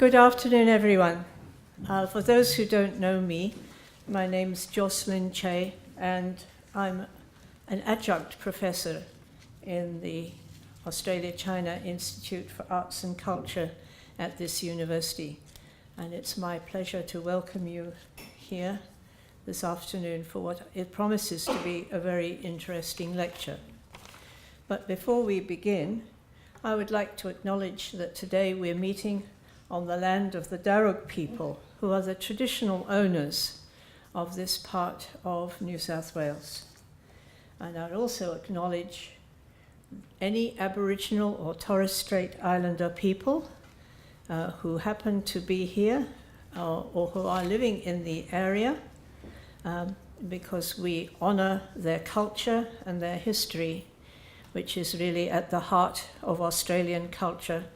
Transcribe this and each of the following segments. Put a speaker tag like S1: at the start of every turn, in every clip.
S1: Good afternoon, everyone. For those who don't know me, my name's Jocelyn Che, and I'm an adjunct professor in the Australia-China Institute for Arts and Culture at this university. And it's my pleasure to welcome you here this afternoon for what it promises to be a very interesting lecture. But before we begin, I would like to acknowledge that today we're meeting on the land of the Darug people, who are the traditional owners of this part of New South Wales. And I'd also acknowledge any Aboriginal or Torres Strait Islander people who happen to be here or who are living in the area, because we honour their culture and their history, which is really at the heart of Australian culture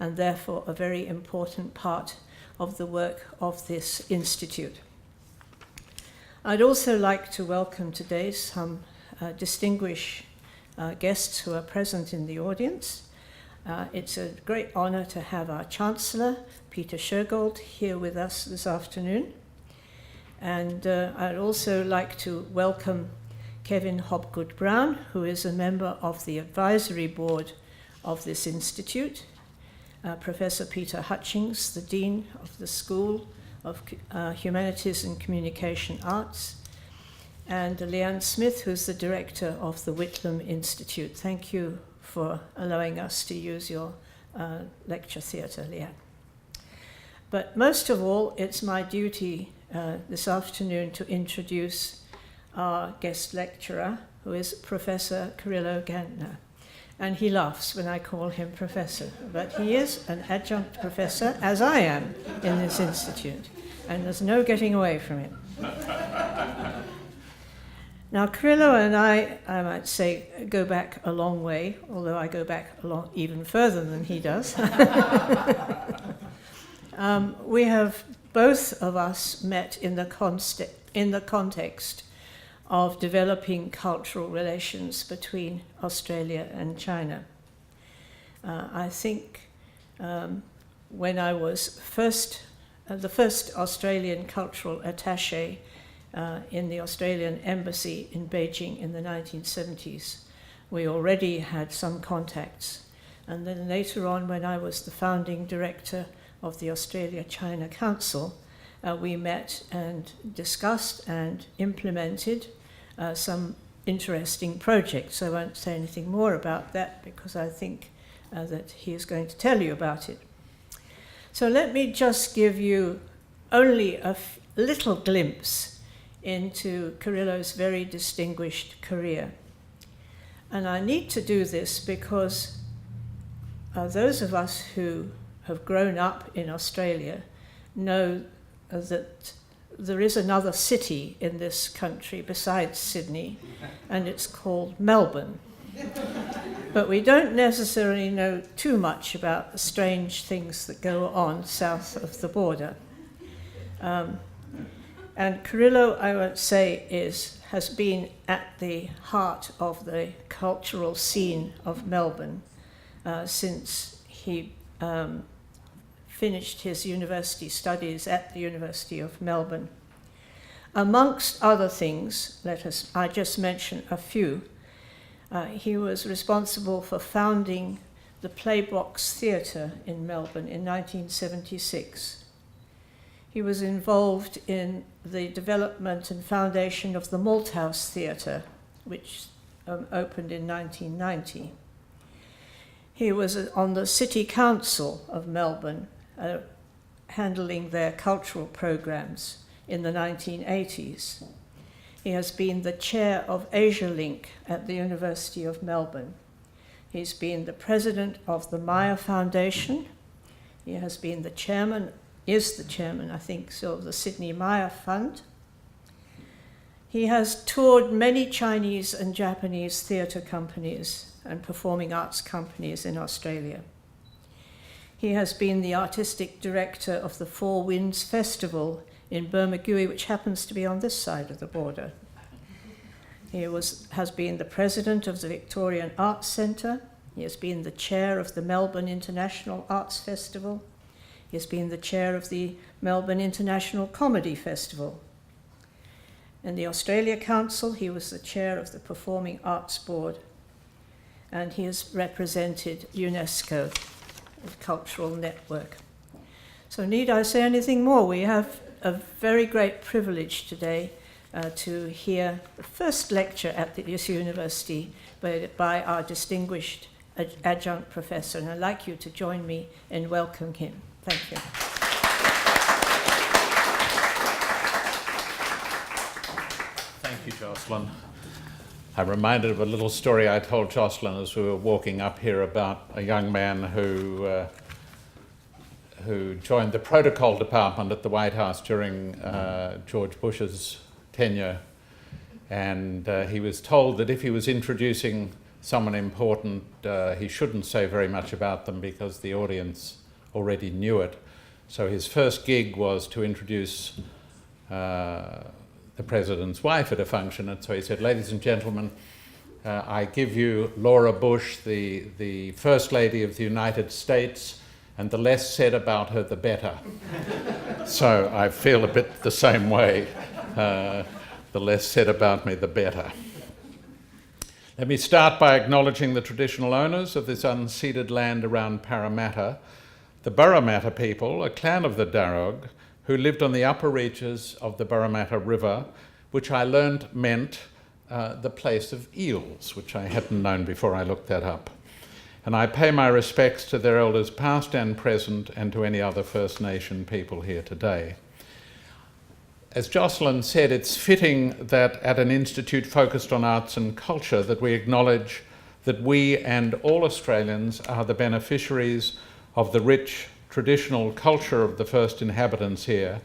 S1: and therefore a very important part of the work of this institute. I'd also like to welcome today some distinguished guests who are present in the audience. It's a great honour to have our Chancellor, Peter Shergold, here with us this afternoon. And I'd also like to welcome Kevin Hopgood-Brown, who is a member of the advisory board of this institute, Professor Peter Hutchings, the Dean of the School of Humanities and Communication Arts, and Leanne Smith, who's the director of the Whitlam Institute. Thank you for allowing us to use your lecture theatre, Leanne. But most of all, it's my duty this afternoon to introduce our guest lecturer, who is Professor Carrillo Gantner. And he laughs when I call him professor, but he is an adjunct professor, as I am, in this institute, and there's no getting away from it. Now, Carrillo and I might say, go back a long way, although I go back even further than he does. We have, both of us, met in the context of developing cultural relations between Australia and China. I think when I was the first Australian cultural attaché in the Australian Embassy in Beijing in the 1970s, we already had some contacts. And then later on, when I was the founding director of the Australia-China Council, we met and discussed and implemented some interesting projects. I won't say anything more about that because I think that he is going to tell you about it. So let me just give you only a little glimpse into Carrillo's very distinguished career. And I need to do this because those of us who have grown up in Australia know that there is another city in this country besides Sydney, and it's called Melbourne. But we don't necessarily know too much about the strange things that go on south of the border. And Carrillo, I would say, has been at the heart of the cultural scene of Melbourne since he finished his university studies at the University of Melbourne. Amongst other things, I just mention a few. He was responsible for founding the Playbox Theatre in Melbourne in 1976. He was involved in the development and foundation of the Malthouse Theatre, which opened in 1990. He was on the City Council of Melbourne, handling their cultural programs in the 1980s. He has been the chair of ACIAC at the University of Melbourne. He's been the president of the Maya Foundation. He has been the chairman, I think, so of the Sydney Maya Fund. He has toured many Chinese and Japanese theatre companies and performing arts companies in Australia. He has been the artistic director of the Four Winds Festival in Bermagui, which happens to be on this side of the border. He has been the president of the Victorian Arts Centre. He has been the chair of the Melbourne International Arts Festival. He has been the chair of the Melbourne International Comedy Festival. In the Australia Council, he was the chair of the Performing Arts Board, and he has represented UNESCO, the cultural network. So need I say anything more? We have a very great privilege today to hear the first lecture at this university by our distinguished adjunct professor, and I'd like you to join me in welcoming him. Thank you.
S2: Thank you, Jocelyn. I'm reminded of a little story I told Jocelyn as we were walking up here about a young man who joined the protocol department at the White House during George Bush's tenure. And he was told that if he was introducing someone important, he shouldn't say very much about them because the audience already knew it. So his first gig was to introduce the president's wife at a function, and so he said, "Ladies and gentlemen, I give you Laura Bush, the First Lady of the United States, and the less said about her, the better." So I feel a bit the same way. The less said about me, the better. Let me start by acknowledging the traditional owners of this unceded land around Parramatta, the Parramatta people, a clan of the Darug, who lived on the upper reaches of the Parramatta River, which I learned meant the place of eels, which I hadn't known before I looked that up. And I pay my respects to their elders past and present, and to any other First Nation people here today. As Jocelyn said, it's fitting that at an institute focused on arts and culture that we acknowledge that we and all Australians are the beneficiaries of the rich traditional culture of the first inhabitants here,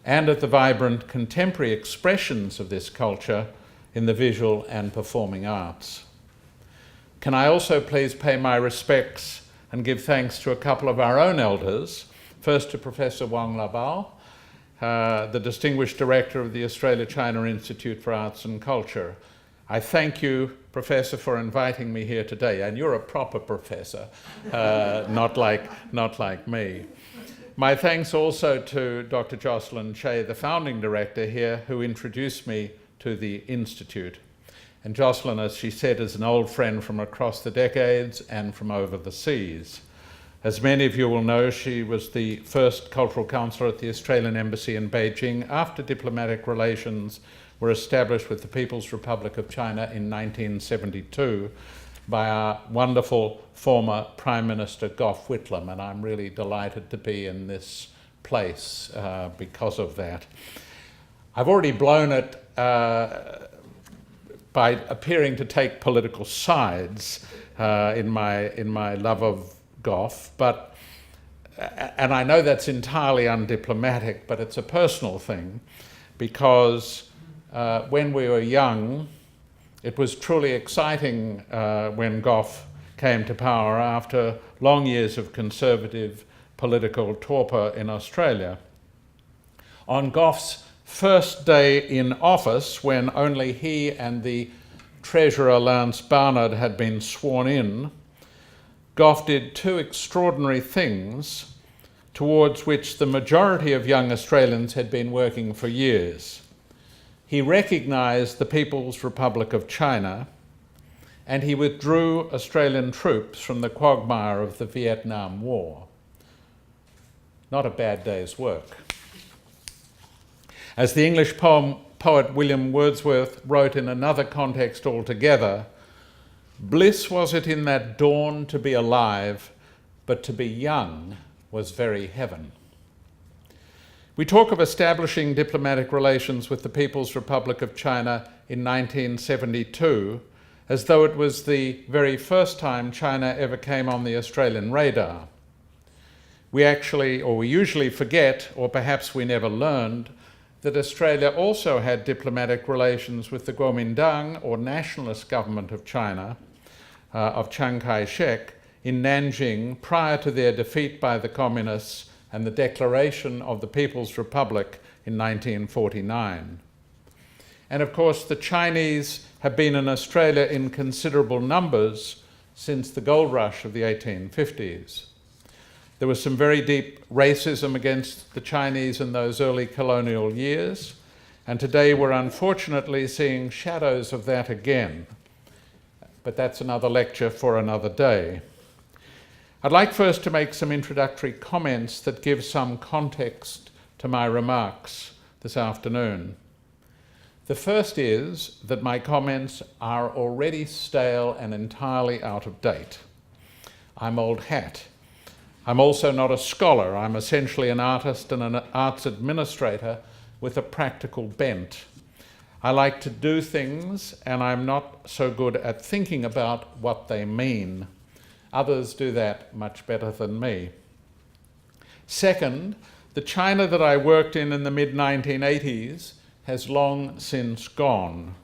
S2: and of the vibrant contemporary expressions of this culture in the visual and performing arts. Can I also please pay my respects and give thanks to a couple of our own elders, first to Professor Wong Laval, the Distinguished Director of the Australia-China Institute for Arts and Culture. I thank you, Professor, for inviting me here today, and you're a proper professor, not like me. My thanks also to Dr. Jocelyn Che, the founding director here, who introduced me to the Institute. And Jocelyn, as she said, is an old friend from across the decades and from over the seas. As many of you will know, she was the first cultural counsellor at the Australian Embassy in Beijing after diplomatic relations were established with the People's Republic of China in 1972 by our wonderful former Prime Minister Gough Whitlam, and I'm really delighted to be in this place because of that. I've already blown it by appearing to take political sides in my love of Gough, and I know that's entirely undiplomatic, but it's a personal thing, because when we were young, it was truly exciting when Gough came to power after long years of conservative political torpor in Australia. On Gough's first day in office, when only he and the Treasurer Lance Barnard had been sworn in, Gough did two extraordinary things towards which the majority of young Australians had been working for years. He recognised the People's Republic of China, and he withdrew Australian troops from the quagmire of the Vietnam War. Not a bad day's work. As the English poet William Wordsworth wrote in another context altogether, "Bliss was it in that dawn to be alive, but to be young was very heaven." We talk of establishing diplomatic relations with the People's Republic of China in 1972 as though it was the very first time China ever came on the Australian radar. We usually forget, or perhaps we never learned, that Australia also had diplomatic relations with the Kuomintang, or nationalist government of China, of Chiang Kai-shek, in Nanjing prior to their defeat by the communists and the declaration of the People's Republic in 1949. And of course, the Chinese have been in Australia in considerable numbers since the gold rush of the 1850s. There was some very deep racism against the Chinese in those early colonial years, and today we're unfortunately seeing shadows of that again. But that's another lecture for another day. I'd like first to make some introductory comments that give some context to my remarks this afternoon. The first is that my comments are already stale and entirely out of date. I'm old hat. I'm also not a scholar. I'm essentially an artist and an arts administrator with a practical bent. I like to do things, and I'm not so good at thinking about what they mean. Others do that much better than me. Second, the China that I worked in the mid-1980s has long since gone.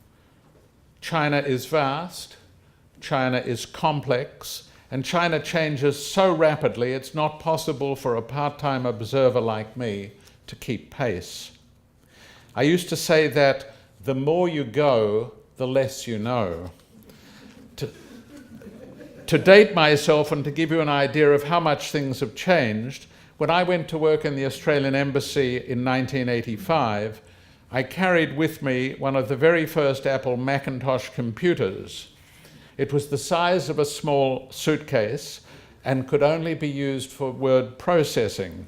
S2: China is vast, China is complex, and China changes so rapidly it's not possible for a part-time observer like me to keep pace. I used to say that the more you go, the less you know. To date myself and to give you an idea of how much things have changed, when I went to work in the Australian Embassy in 1985, I carried with me one of the very first Apple Macintosh computers. It was the size of a small suitcase and could only be used for word processing.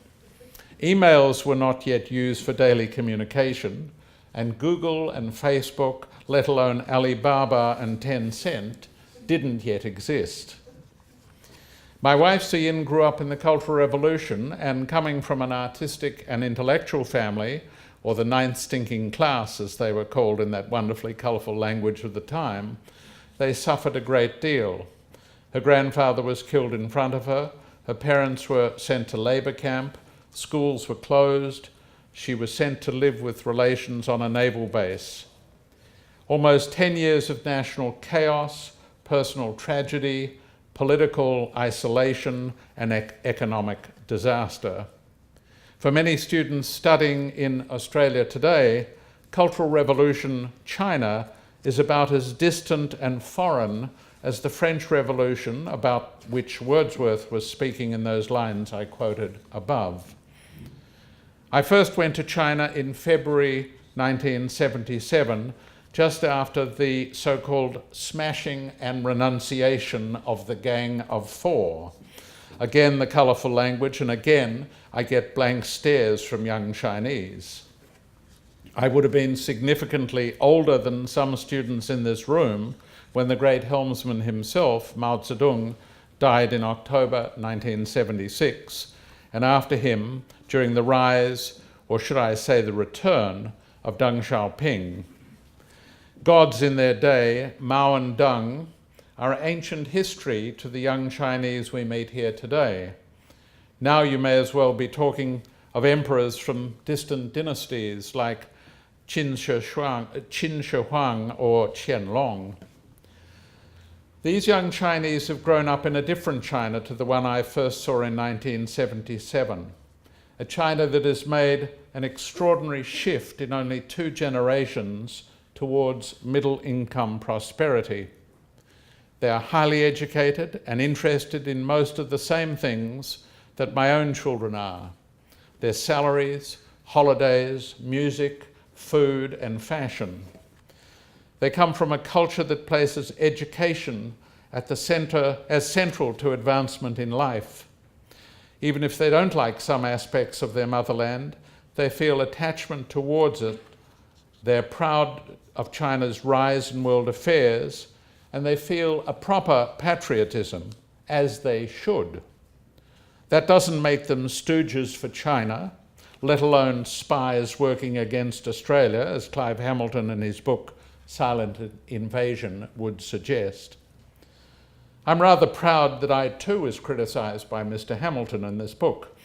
S2: Emails were not yet used for daily communication, and Google and Facebook, let alone Alibaba and Tencent, didn't yet exist. My wife Siyin grew up in the Cultural Revolution, and coming from an artistic and intellectual family, or the ninth stinking class as they were called in that wonderfully colourful language of the time, they suffered a great deal. Her grandfather was killed in front of her, her parents were sent to labour camp, schools were closed, she was sent to live with relations on a naval base. Almost 10 years of national chaos, personal tragedy, political isolation, and economic disaster. For many students studying in Australia today, Cultural Revolution China is about as distant and foreign as the French Revolution, about which Wordsworth was speaking in those lines I quoted above. I first went to China in February 1977, just after the so-called smashing and renunciation of the Gang of Four. Again, the colourful language, and again, I get blank stares from young Chinese. I would have been significantly older than some students in this room when the great helmsman himself, Mao Zedong, died in October 1976, and after him, during the rise, or should I say the return, of Deng Xiaoping. Gods in their day, Mao and Deng, are ancient history to the young Chinese we meet here today. Now you may as well be talking of emperors from distant dynasties like Qin Shi Huang or Qianlong. These young Chinese have grown up in a different China to the one I first saw in 1977, a China that has made an extraordinary shift in only 2 generations towards middle-income prosperity. They are highly educated and interested in most of the same things that my own children are: their salaries, holidays, music, food, and fashion. They come from a culture that places education at the center, as central to advancement in life. Even if they don't like some aspects of their motherland, they feel attachment towards it. They're proud of China's rise in world affairs, and they feel a proper patriotism, as they should. That doesn't make them stooges for China, let alone spies working against Australia, as Clive Hamilton in his book Silent Invasion would suggest. I'm rather proud that I too was criticised by Mr. Hamilton in this book.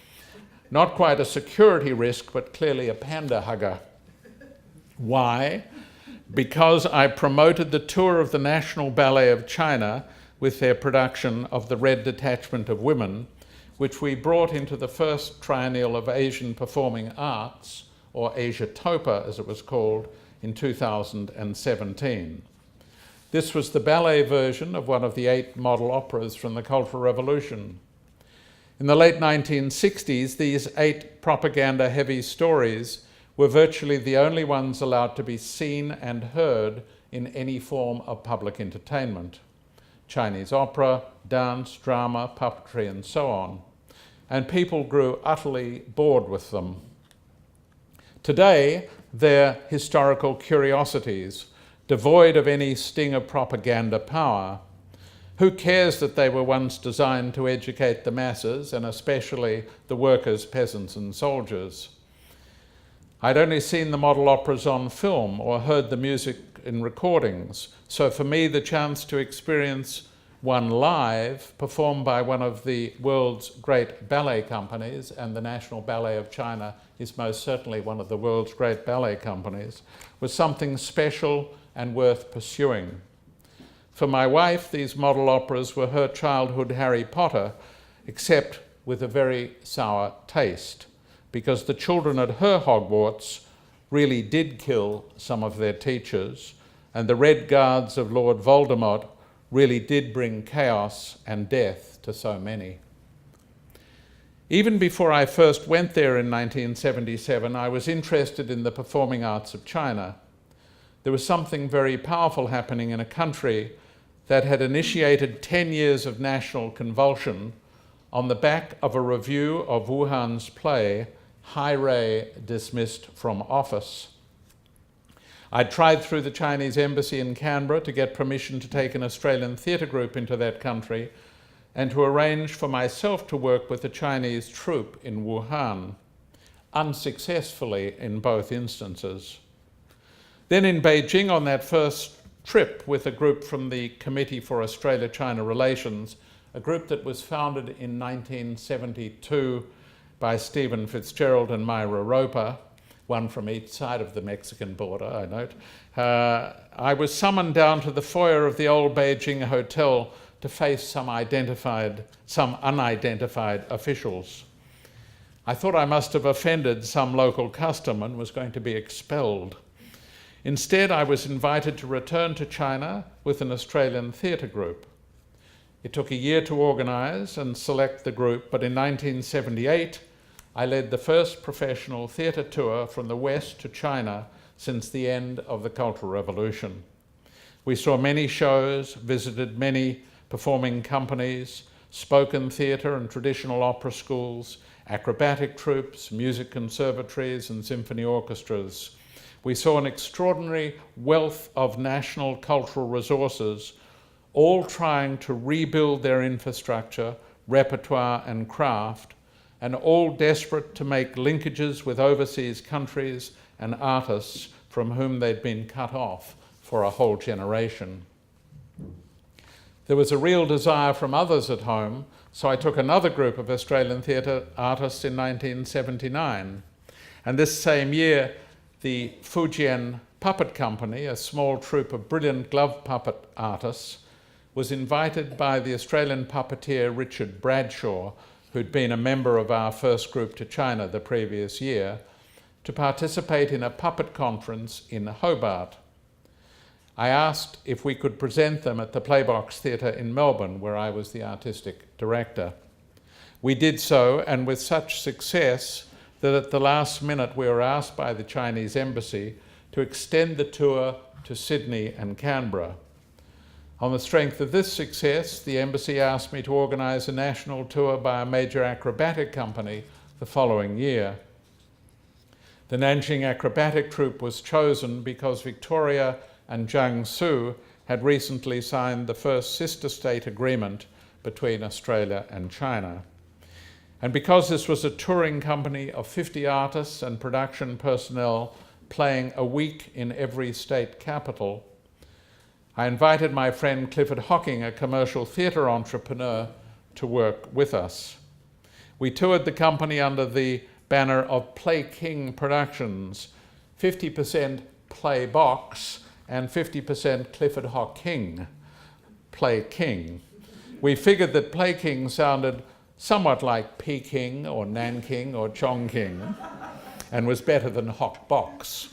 S2: Not quite a security risk, but clearly a panda hugger. Why? Because I promoted the tour of the National Ballet of China with their production of The Red Detachment of Women, which we brought into the first triennial of Asian Performing Arts, or Asiatopa as it was called, in 2017. This was the ballet version of one of the 8 model operas from the Cultural Revolution. In the late 1960s, these 8 propaganda-heavy stories were virtually the only ones allowed to be seen and heard in any form of public entertainment. Chinese opera, dance, drama, puppetry, and so on. And people grew utterly bored with them. Today, they're historical curiosities, devoid of any sting of propaganda power. Who cares that they were once designed to educate the masses, and especially the workers, peasants, and soldiers? I'd only seen the model operas on film or heard the music in recordings, so for me the chance to experience one live, performed by one of the world's great ballet companies, and the National Ballet of China is most certainly one of the world's great ballet companies, was something special and worth pursuing. For my wife, these model operas were her childhood Harry Potter, except with a very sour taste, because the children at her Hogwarts really did kill some of their teachers, and the Red Guards of Lord Voldemort really did bring chaos and death to so many. Even before I first went there in 1977, I was interested in the performing arts of China. There was something very powerful happening in a country that had initiated 10 years of national convulsion on the back of a review of Wuhan's play, Hai Rei Dismissed from Office. I tried through the Chinese embassy in Canberra to get permission to take an Australian theatre group into that country and to arrange for myself to work with a Chinese troupe in Wuhan, unsuccessfully in both instances. Then in Beijing on that first trip with a group from the Committee for Australia-China Relations, a group that was founded in 1972 by Stephen Fitzgerald and Myra Roper, one from each side of the Mexican border, I note, I was summoned down to the foyer of the old Beijing hotel to face some unidentified officials. I thought I must have offended some local custom and was going to be expelled. Instead, I was invited to return to China with an Australian theatre group. It took a year to organise and select the group, but in 1978, I led the first professional theatre tour from the West to China since the end of the Cultural Revolution. We saw many shows, visited many performing companies, spoken theatre and traditional opera schools, acrobatic troupes, music conservatories and symphony orchestras. We saw an extraordinary wealth of national cultural resources, all trying to rebuild their infrastructure, repertoire and craft, and all desperate to make linkages with overseas countries and artists from whom they'd been cut off for a whole generation. There was a real desire from others at home, so I took another group of Australian theatre artists in 1979. And this same year, the Fujian Puppet Company, a small troupe of brilliant glove puppet artists, was invited by the Australian puppeteer Richard Bradshaw, who'd been a member of our first group to China the previous year, to participate in a puppet conference in Hobart. I asked if we could present them at the Playbox Theatre in Melbourne, where I was the artistic director. We did so, and with such success that at the last minute we were asked by the Chinese embassy to extend the tour to Sydney and Canberra. On the strength of this success, the embassy asked me to organise a national tour by a major acrobatic company the following year. The Nanjing Acrobatic Troupe was chosen because Victoria and Jiangsu had recently signed the first sister state agreement between Australia and China. And because this was a touring company of 50 artists and production personnel playing a week in every state capital, I invited my friend Clifford Hawking, a commercial theatre entrepreneur, to work with us. We toured the company under the banner of Play King Productions, 50% Play Box and 50% Clifford Hawking, Play King. We figured that Play King sounded somewhat like Peking or Nanking or Chongqing and was better than Hawk Box.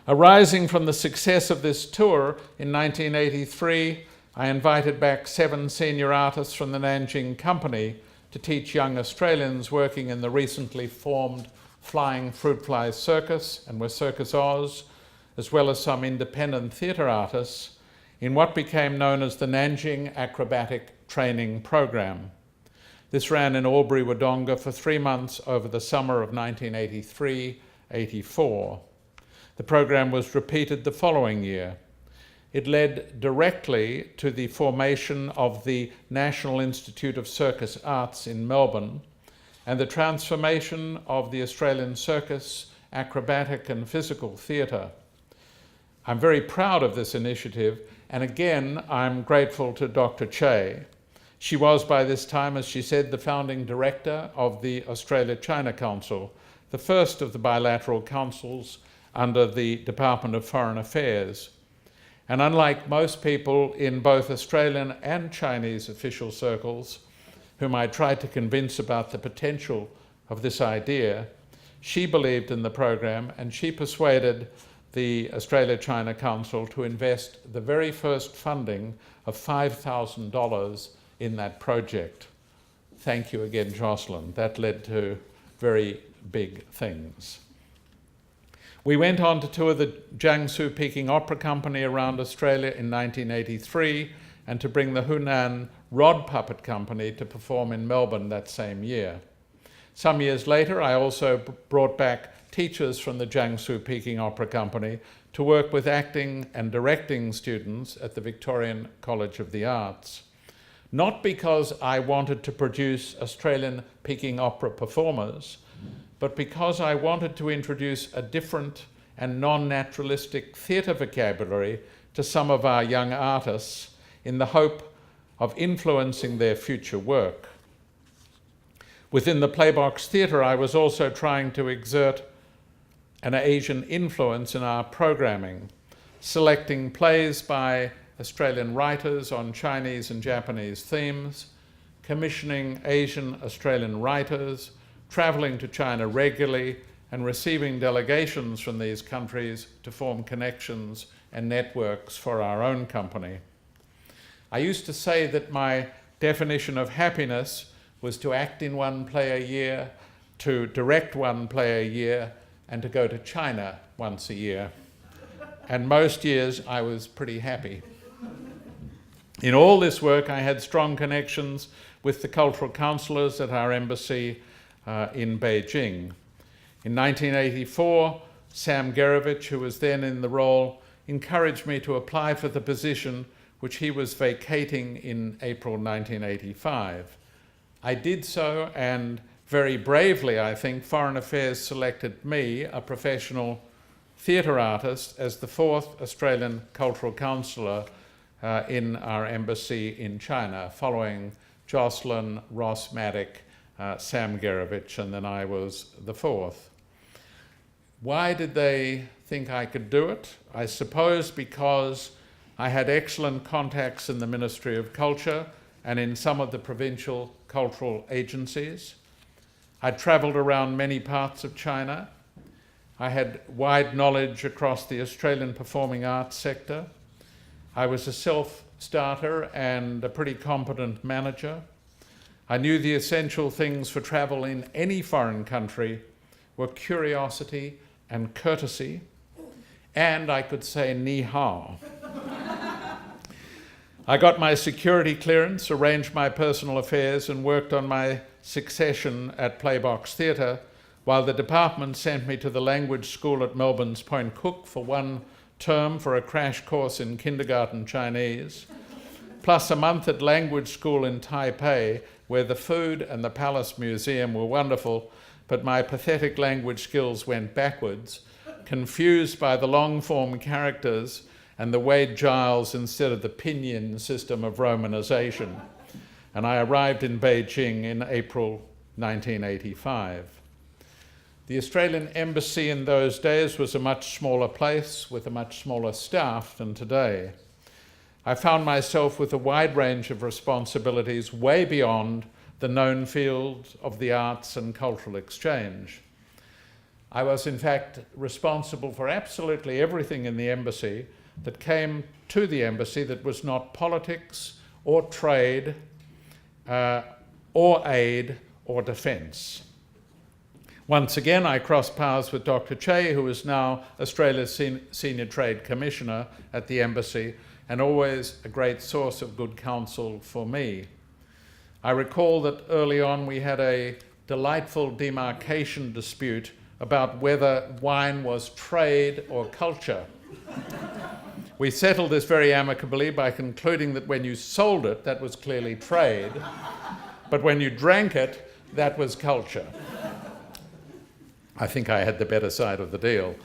S2: Arising from the success of this tour, in 1983, I invited back 7 senior artists from the Nanjing Company to teach young Australians working in the recently formed Flying Fruit Fly Circus and with Circus Oz, as well as some independent theatre artists, in what became known as the Nanjing Acrobatic Training Program. This ran in Albury Wodonga for 3 months over the summer of 1983-84. The program was repeated the following year. It led directly to the formation of the National Institute of Circus Arts in Melbourne and the transformation of the Australian circus, acrobatic and physical theatre. I'm very proud of this initiative, and again, I'm grateful to Dr. Che. She was, by this time, as she said, the founding director of the Australia-China Council, the first of the bilateral councils under the Department of Foreign Affairs. And unlike most people in both Australian and Chinese official circles, whom I tried to convince about the potential of this idea, she believed in the program, and she persuaded the Australia-China Council to invest the very first funding of $5,000 in that project. Thank you again, Jocelyn. That led to very big things. We went on to tour the Jiangsu Peking Opera Company around Australia in 1983 and to bring the Hunan Rod Puppet Company to perform in Melbourne that same year. Some years later, I also brought back teachers from the Jiangsu Peking Opera Company to work with acting and directing students at the Victorian College of the Arts. Not because I wanted to produce Australian Peking Opera performers, but because I wanted to introduce a different and non-naturalistic theatre vocabulary to some of our young artists in the hope of influencing their future work. Within the Playbox Theatre, I was also trying to exert an Asian influence in our programming, selecting plays by Australian writers on Chinese and Japanese themes, commissioning Asian Australian writers, travelling to China regularly, and receiving delegations from these countries to form connections and networks for our own company. I used to say that my definition of happiness was to act in one play a year, to direct one play a year, and to go to China once a year. And most years I was pretty happy. In all this work, I had strong connections with the cultural counsellors at our embassy in Beijing. In 1984, Sam Gerovich, who was then in the role, encouraged me to apply for the position which he was vacating in April 1985. I did so, and very bravely, I think, Foreign Affairs selected me, a professional theatre artist, as the 4th Australian cultural counsellor in our embassy in China, following Jocelyn, Ross Maddock, Sam Gerovich, and then I was the 4th. Why did they think I could do it? I suppose because I had excellent contacts in the Ministry of Culture and in some of the provincial cultural agencies. I travelled around many parts of China. I had wide knowledge across the Australian performing arts sector. I was a self-starter and a pretty competent manager. I knew the essential things for travel in any foreign country were curiosity and courtesy, and I could say ni hao. I got my security clearance, arranged my personal affairs, and worked on my succession at Playbox Theatre, while the department sent me to the language school at Melbourne's Point Cook for 1 term for a crash course in kindergarten Chinese, plus a month at language school in Taipei, where the food and the Palace Museum were wonderful, but my pathetic language skills went backwards, confused by the long-form characters and the Wade Giles instead of the pinyin system of romanization. And I arrived in Beijing in April 1985. The Australian Embassy in those days was a much smaller place with a much smaller staff than today. I found myself with a wide range of responsibilities way beyond the known field of the arts and cultural exchange. I was in fact responsible for absolutely everything in the embassy, that came to the embassy that was not politics or trade or aid or defence. Once again, I crossed paths with Dr. Che, who is now Australia's Senior Trade Commissioner at the embassy, and always a great source of good counsel for me. I recall that early on we had a delightful demarcation dispute about whether wine was trade or culture. We settled this very amicably by concluding that when you sold it, that was clearly trade, but when you drank it, that was culture. I think I had the better side of the deal.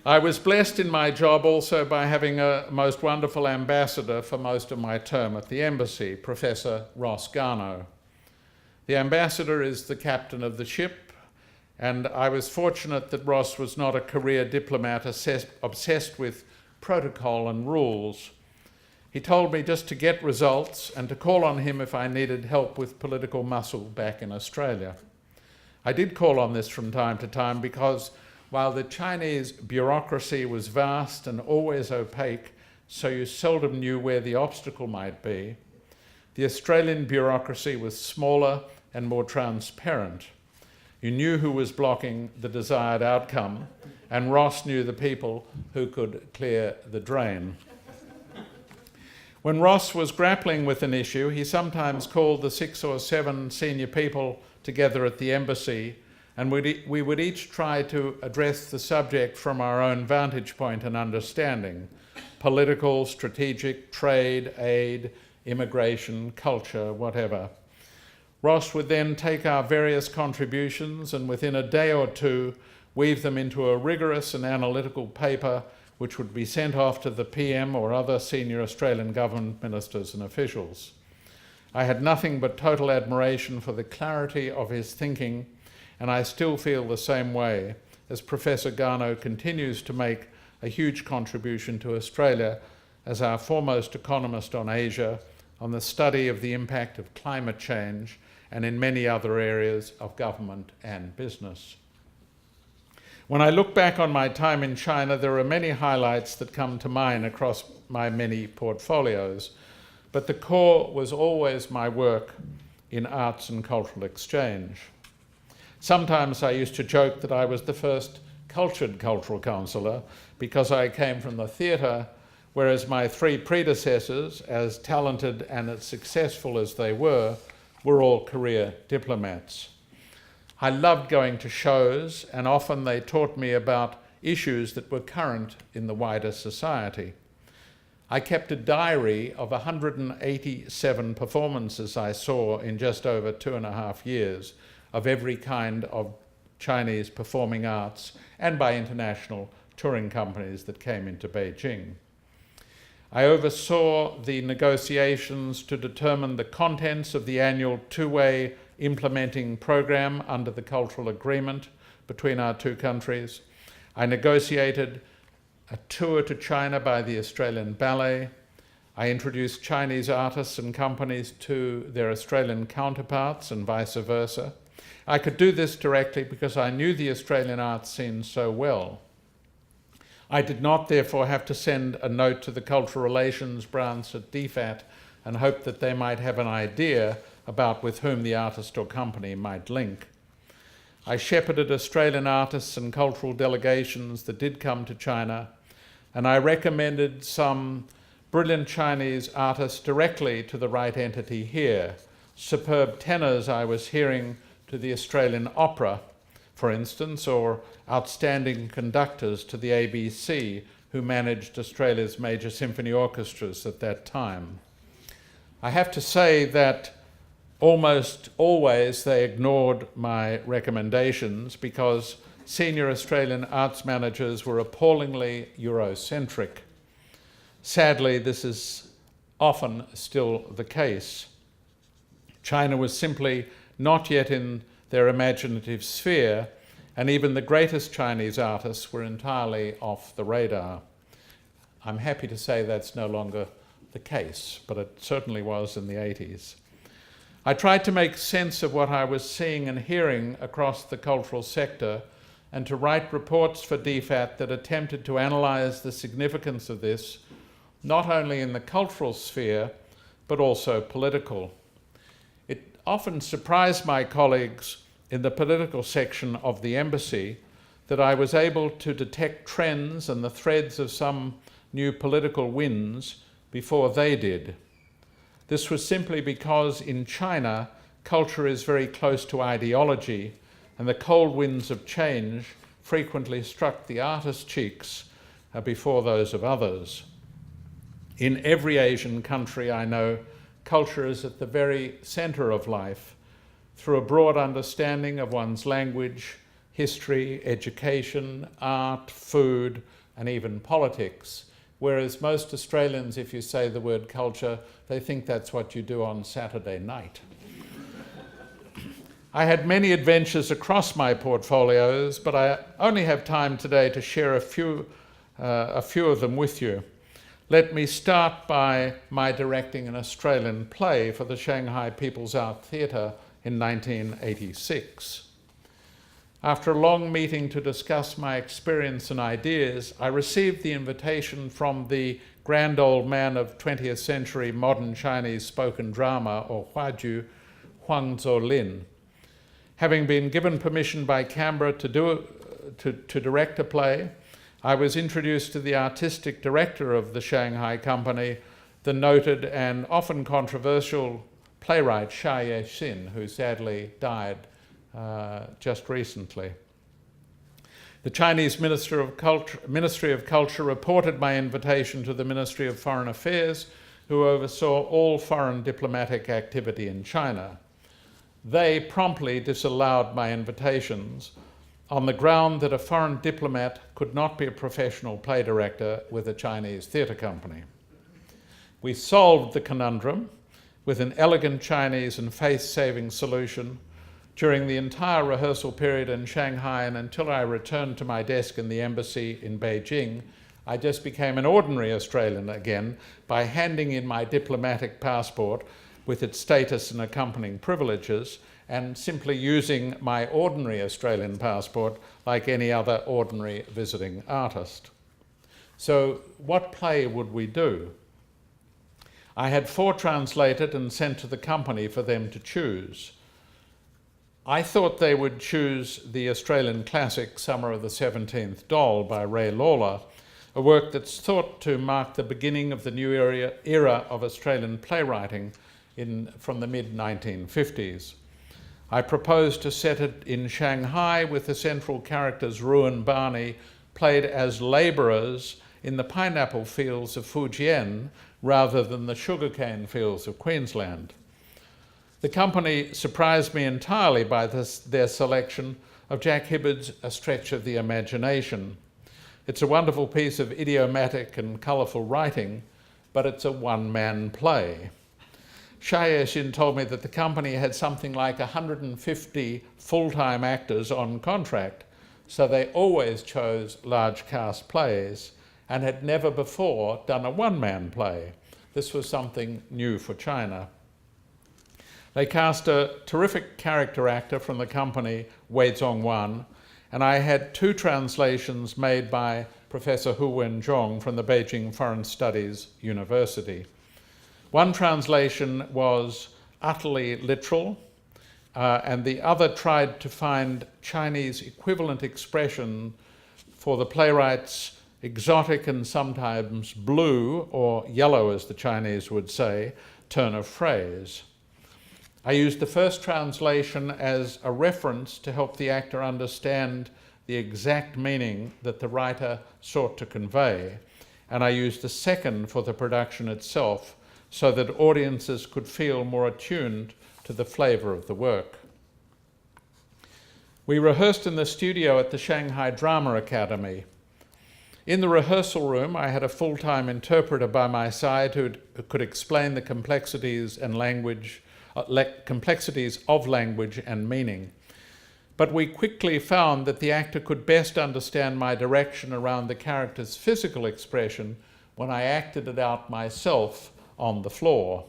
S2: I was blessed in my job also by having a most wonderful ambassador for most of my term at the embassy, Professor Ross Garneau. The ambassador is the captain of the ship, and I was fortunate that Ross was not a career diplomat obsessed with protocol and rules. He told me just to get results and to call on him if I needed help with political muscle back in Australia. I did call on this from time to time because while the Chinese bureaucracy was vast and always opaque, so you seldom knew where the obstacle might be, the Australian bureaucracy was smaller and more transparent. You knew who was blocking the desired outcome, and Ross knew the people who could clear the drain. When Ross was grappling with an issue, he sometimes called the 6 or 7 senior people together at the embassy, and we would each try to address the subject from our own vantage point and understanding: political, strategic, trade, aid, immigration, culture, whatever. Ross would then take our various contributions and within a day or two weave them into a rigorous and analytical paper which would be sent off to the PM or other senior Australian government ministers and officials. I had nothing but total admiration for the clarity of his thinking, and I still feel the same way as Professor Garneau continues to make a huge contribution to Australia as our foremost economist on Asia, on the study of the impact of climate change, and in many other areas of government and business. When I look back on my time in China, there are many highlights that come to mind across my many portfolios, but the core was always my work in arts and cultural exchange. Sometimes I used to joke that I was the first cultured cultural counsellor because I came from the theatre, whereas my 3 predecessors, as talented and as successful as they were all career diplomats. I loved going to shows, and often they taught me about issues that were current in the wider society. I kept a diary of 187 performances I saw in just over 2.5 years of every kind of Chinese performing arts and by international touring companies that came into Beijing. I oversaw the negotiations to determine the contents of the annual 2-way implementing program under the cultural agreement between our 2 countries. I negotiated a tour to China by the Australian Ballet. I introduced Chinese artists and companies to their Australian counterparts and vice versa. I could do this directly because I knew the Australian arts scene so well. I did not, therefore, have to send a note to the Cultural Relations branch at DFAT and hope that they might have an idea about with whom the artist or company might link. I shepherded Australian artists and cultural delegations that did come to China, and I recommended some brilliant Chinese artists directly to the right entity here. Superb tenors I was hearing to the Australian Opera, for instance, or outstanding conductors to the ABC, who managed Australia's major symphony orchestras at that time. I have to say that almost always they ignored my recommendations because senior Australian arts managers were appallingly Eurocentric. Sadly, this is often still the case. China was simply not yet in their imaginative sphere, and even the greatest Chinese artists were entirely off the radar. I'm happy to say that's no longer the case, but it certainly was in the 80s. I tried to make sense of what I was seeing and hearing across the cultural sector and to write reports for DFAT that attempted to analyse the significance of this, not only in the cultural sphere, but also political. It often surprised my colleagues in the political section of the embassy that I was able to detect trends and the threads of some new political winds before they did. This was simply because in China, culture is very close to ideology, and the cold winds of change frequently struck the artist's cheeks before those of others. In every Asian country I know, culture is at the very centre of life, through a broad understanding of one's language, history, education, art, food, and even politics. Whereas most Australians, if you say the word culture, they think that's what you do on Saturday night. I had many adventures across my portfolios, but I only have time today to share a few of them with you. Let me start by my directing an Australian play for the Shanghai People's Art Theatre in 1986. After a long meeting to discuss my experience and ideas, I received the invitation from the grand old man of 20th century modern Chinese spoken drama, or Huaju, Huang Zuolin. Having been given permission by Canberra to direct a play, I was introduced to the artistic director of the Shanghai company, the noted and often controversial playwright Xia Xin, who sadly died just recently. The Chinese Ministry of Culture reported my invitation to the Ministry of Foreign Affairs, who oversaw all foreign diplomatic activity in China. They promptly disallowed my invitations on the ground that a foreign diplomat could not be a professional play director with a Chinese theatre company. We solved the conundrum with an elegant Chinese and face-saving solution during the entire rehearsal period in Shanghai, and until I returned to my desk in the embassy in Beijing, I just became an ordinary Australian again by handing in my diplomatic passport with its status and accompanying privileges, and simply using my ordinary Australian passport like any other ordinary visiting artist. So what play would we do? I had 4 translated and sent to the company for them to choose. I thought they would choose the Australian classic Summer of the 17th Doll by Ray Lawler, a work that's thought to mark the beginning of the new era of Australian playwriting from the mid-1950s. I proposed to set it in Shanghai with the central characters Ru and Barney played as labourers in the pineapple fields of Fujian rather than the sugarcane fields of Queensland. The company surprised me entirely by their selection of Jack Hibbard's A Stretch of the Imagination. It's a wonderful piece of idiomatic and colourful writing, but it's a one-man play. Xia Xin told me that the company had something like 150 full-time actors on contract, so they always chose large cast plays and had never before done a one-man play. This was something new for China. They cast a terrific character actor from the company, Wei Zhongwan, and I had 2 translations made by Professor Hu Wenzhong from the Beijing Foreign Studies University. One translation was utterly literal, and the other tried to find Chinese equivalent expression for the playwright's exotic and sometimes blue, or yellow as the Chinese would say, turn of phrase. I used the first translation as a reference to help the actor understand the exact meaning that the writer sought to convey, and I used the second for the production itself, so that audiences could feel more attuned to the flavour of the work. We rehearsed in the studio at the Shanghai Drama Academy. In the rehearsal room, I had a full-time interpreter by my side who could explain the complexities of language and meaning. But we quickly found that the actor could best understand my direction around the character's physical expression when I acted it out myself on the floor.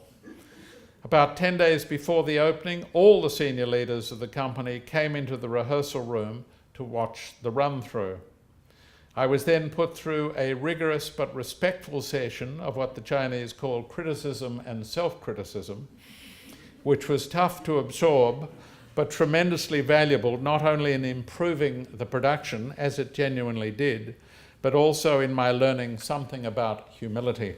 S2: About 10 days before the opening, all the senior leaders of the company came into the rehearsal room to watch the run-through. I was then put through a rigorous but respectful session of what the Chinese call criticism and self-criticism, which was tough to absorb, but tremendously valuable, not only in improving the production, as it genuinely did, but also in my learning something about humility.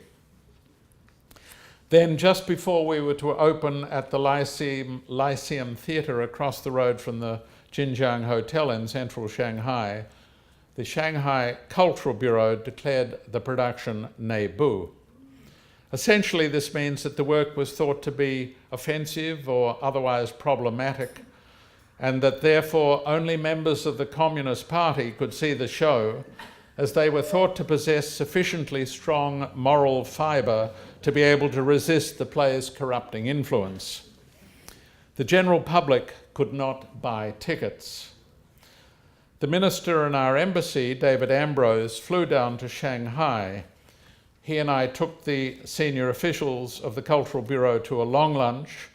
S2: Then, just before we were to open at the Lyceum Theatre across the road from the Jinjiang Hotel in central Shanghai, the Shanghai Cultural Bureau declared the production ne bu. Essentially, this means that the work was thought to be offensive or otherwise problematic, and that therefore only members of the Communist Party could see the show, as they were thought to possess sufficiently strong moral fibre to be able to resist the play's corrupting influence. The general public could not buy tickets. The minister in our embassy, David Ambrose, flew down to Shanghai. He and I took the senior officials of the Cultural Bureau to a long lunch,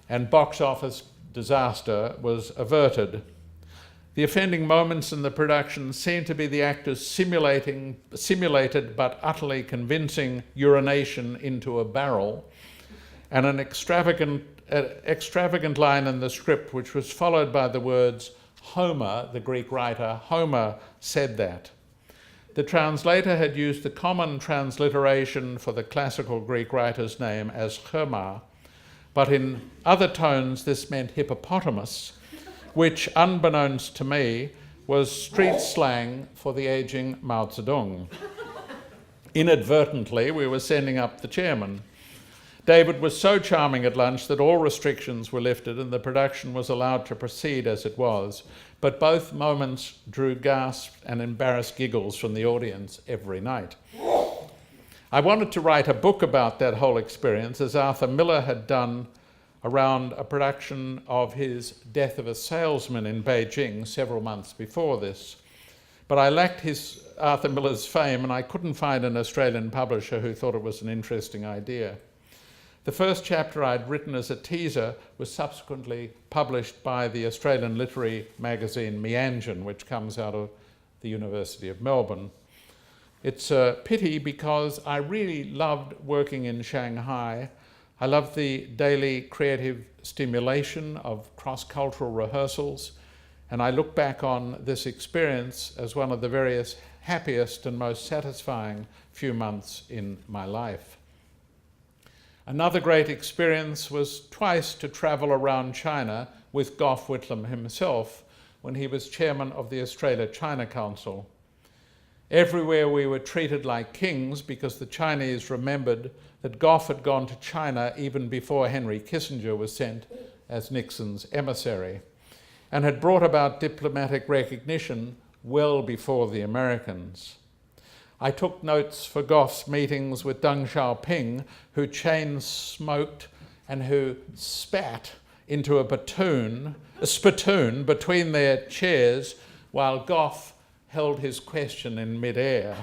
S2: and box office disaster was averted. The offending moments in the production seemed to be the actors simulated but utterly convincing urination into a barrel, and an extravagant line in the script which was followed by the words, Homer, the Greek writer, Homer said that. The translator had used the common transliteration for the classical Greek writer's name as Homer, but in other tones this meant hippopotamus, which, unbeknownst to me, was street slang for the aging Mao Zedong. Inadvertently, we were sending up the chairman. David was so charming at lunch that all restrictions were lifted and the production was allowed to proceed as it was, but both moments drew gasps and embarrassed giggles from the audience every night. I wanted to write a book about that whole experience, as Arthur Miller had done around a production of his Death of a Salesman in Beijing several months before this. But I lacked Arthur Miller's fame, and I couldn't find an Australian publisher who thought it was an interesting idea. The first chapter I'd written as a teaser was subsequently published by the Australian literary magazine Meanjin, which comes out of the University of Melbourne. It's a pity because I really loved working in Shanghai. I loved the daily creative stimulation of cross-cultural rehearsals, and I look back on this experience as one of the various happiest and most satisfying few months in my life. Another great experience was twice to travel around China with Gough Whitlam himself when he was chairman of the Australia-China Council. Everywhere we were treated like kings because the Chinese remembered that Gough had gone to China even before Henry Kissinger was sent as Nixon's emissary, and had brought about diplomatic recognition well before the Americans. I took notes for Gough's meetings with Deng Xiaoping, who chain-smoked and who spat into a spittoon between their chairs while Gough held his question in mid-air.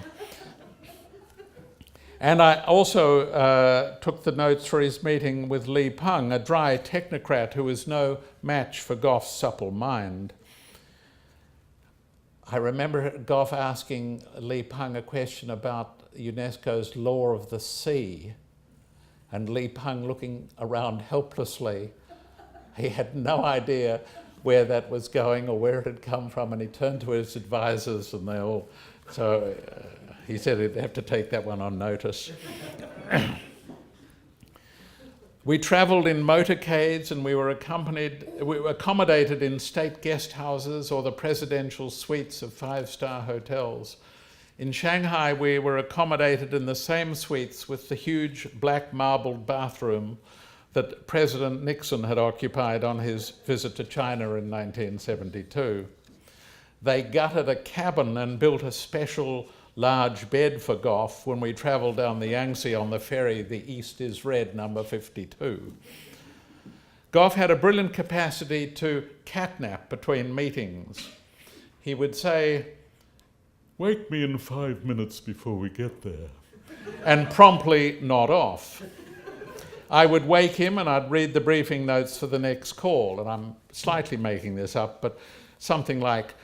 S2: And I also took the notes for his meeting with Li Peng, a dry technocrat who was no match for Gough's supple mind. I remember Gough asking Li Peng a question about UNESCO's law of the sea, and Li Peng looking around helplessly. He had no idea where that was going or where it had come from, and he turned to his advisors and they all... he said he'd have to take that one on notice. We travelled in motorcades and we were accommodated in state guest houses or the presidential suites of five-star hotels. In Shanghai, we were accommodated in the same suites with the huge black marbled bathroom that President Nixon had occupied on his visit to China in 1972. They gutted a cabin and built a special large bed for Gough when we travelled down the Yangtze on the ferry, the East is Red, number 52. Gough had a brilliant capacity to catnap between meetings. He would say, "Wake me in 5 minutes before we get there," and promptly nod off. I would wake him and I'd read the briefing notes for the next call, and I'm slightly making this up, but something like,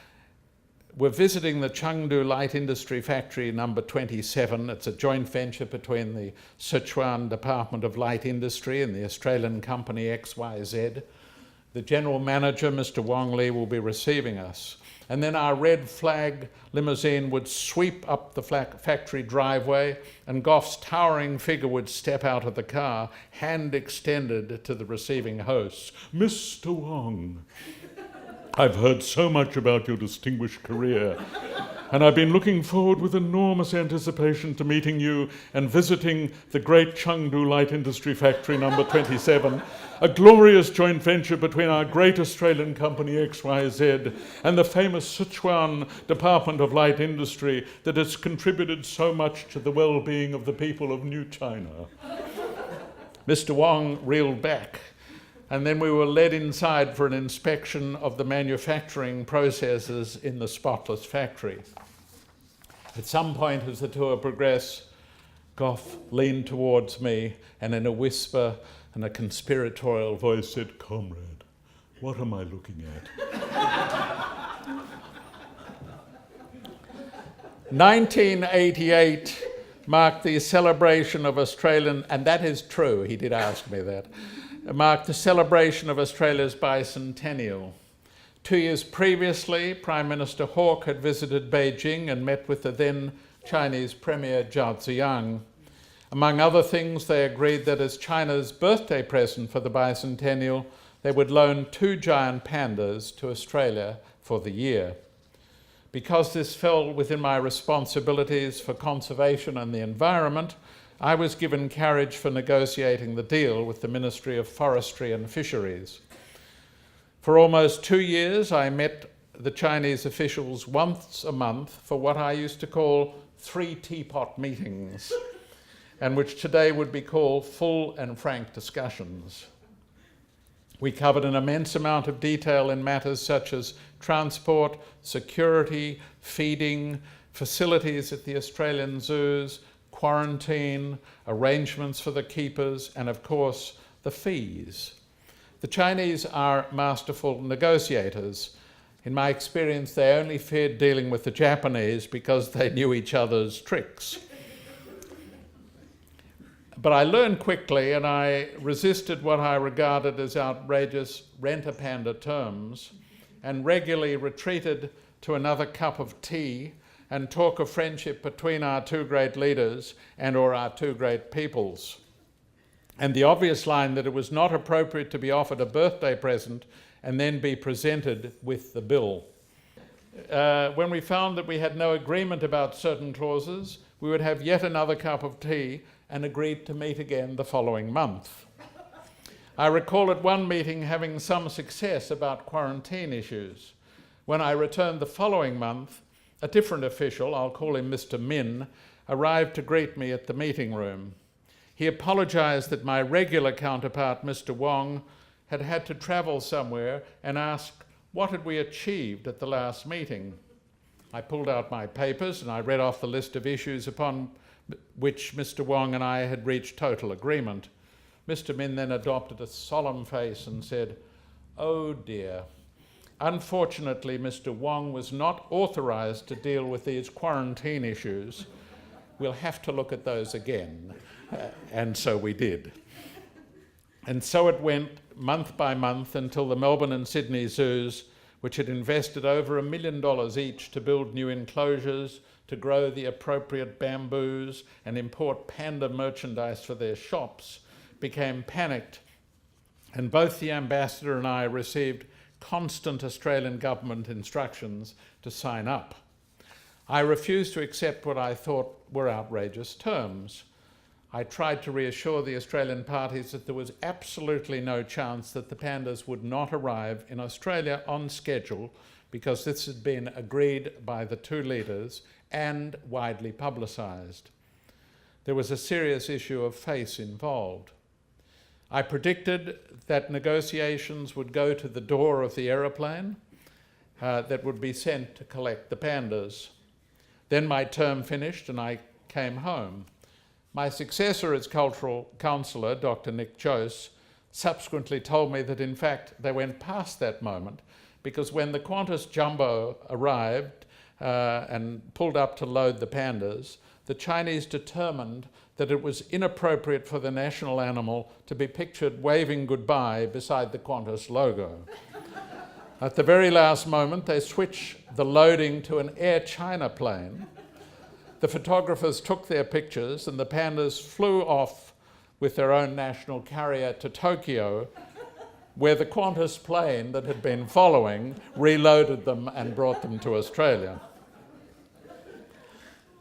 S2: we're visiting the Chengdu Light Industry Factory number 27. It's a joint venture between the Sichuan Department of Light Industry and the Australian company XYZ. The general manager, Mr. Wong Lee, will be receiving us. And then our red flag limousine would sweep up the factory driveway, and Goff's towering figure would step out of the car, hand extended to the receiving hosts. "Mr. Wong, I've heard so much about your distinguished career, and I've been looking forward with enormous anticipation to meeting you and visiting the great Chengdu Light Industry Factory number 27, a glorious joint venture between our great Australian company XYZ and the famous Sichuan Department of Light Industry that has contributed so much to the well-being of the people of New China." Mr. Wong reeled back, and then we were led inside for an inspection of the manufacturing processes in the spotless factory. At some point as the tour progressed, Goff leaned towards me and in a whisper and a conspiratorial voice said, "Comrade, what am I looking at?" 1988 marked the celebration of Australian, and that is true, he did ask me that, marked the celebration of Australia's bicentennial. 2 years previously, Prime Minister Hawke had visited Beijing and met with the then Chinese Premier Zhao Ziyang. Among other things, they agreed that as China's birthday present for the bicentennial, they would loan 2 giant pandas to Australia for the year. Because this fell within my responsibilities for conservation and the environment, I was given carriage for negotiating the deal with the Ministry of Forestry and Fisheries. For almost 2 years, I met the Chinese officials once a month for what I used to call 3 teapot meetings, and which today would be called full and frank discussions. We covered an immense amount of detail in matters such as transport, security, feeding, facilities at the Australian zoos, quarantine, arrangements for the keepers, and of course, the fees. The Chinese are masterful negotiators. In my experience, they only feared dealing with the Japanese because they knew each other's tricks. But I learned quickly, and I resisted what I regarded as outrageous rent-a-panda terms, and regularly retreated to another cup of tea and talk of friendship between our 2 great leaders and/or our 2 great peoples. And the obvious line that it was not appropriate to be offered a birthday present and then be presented with the bill. When we found that we had no agreement about certain clauses, we would have yet another cup of tea and agreed to meet again the following month. I recall at one meeting having some success about quarantine issues. When I returned the following month, a different official, I'll call him Mr. Min, arrived to greet me at the meeting room. He apologised that my regular counterpart, Mr. Wong, had had to travel somewhere and asked what had we achieved at the last meeting. I pulled out my papers and I read off the list of issues upon which Mr. Wong and I had reached total agreement. Mr. Min then adopted a solemn face and said, "Oh dear. Unfortunately, Mr. Wong was not authorised to deal with these quarantine issues. We'll have to look at those again." And so we did. And so it went month by month until the Melbourne and Sydney zoos, which had invested over $1 million each to build new enclosures, to grow the appropriate bamboos and import panda merchandise for their shops, became panicked, and both the ambassador and I received constant Australian government instructions to sign up. I refused to accept what I thought were outrageous terms. I tried to reassure the Australian parties that there was absolutely no chance that the pandas would not arrive in Australia on schedule, because this had been agreed by the 2 leaders and widely publicised. There was a serious issue of face involved. I predicted that negotiations would go to the door of the aeroplane that would be sent to collect the pandas. Then my term finished and I came home. My successor as cultural counsellor, Dr. Nick Chaucer, subsequently told me that in fact they went past that moment, because when the Qantas Jumbo arrived, and pulled up to load the pandas, the Chinese determined that it was inappropriate for the national animal to be pictured waving goodbye beside the Qantas logo. At the very last moment, they switched the loading to an Air China plane. The photographers took their pictures and the pandas flew off with their own national carrier to Tokyo, where the Qantas plane that had been following reloaded them and brought them to Australia.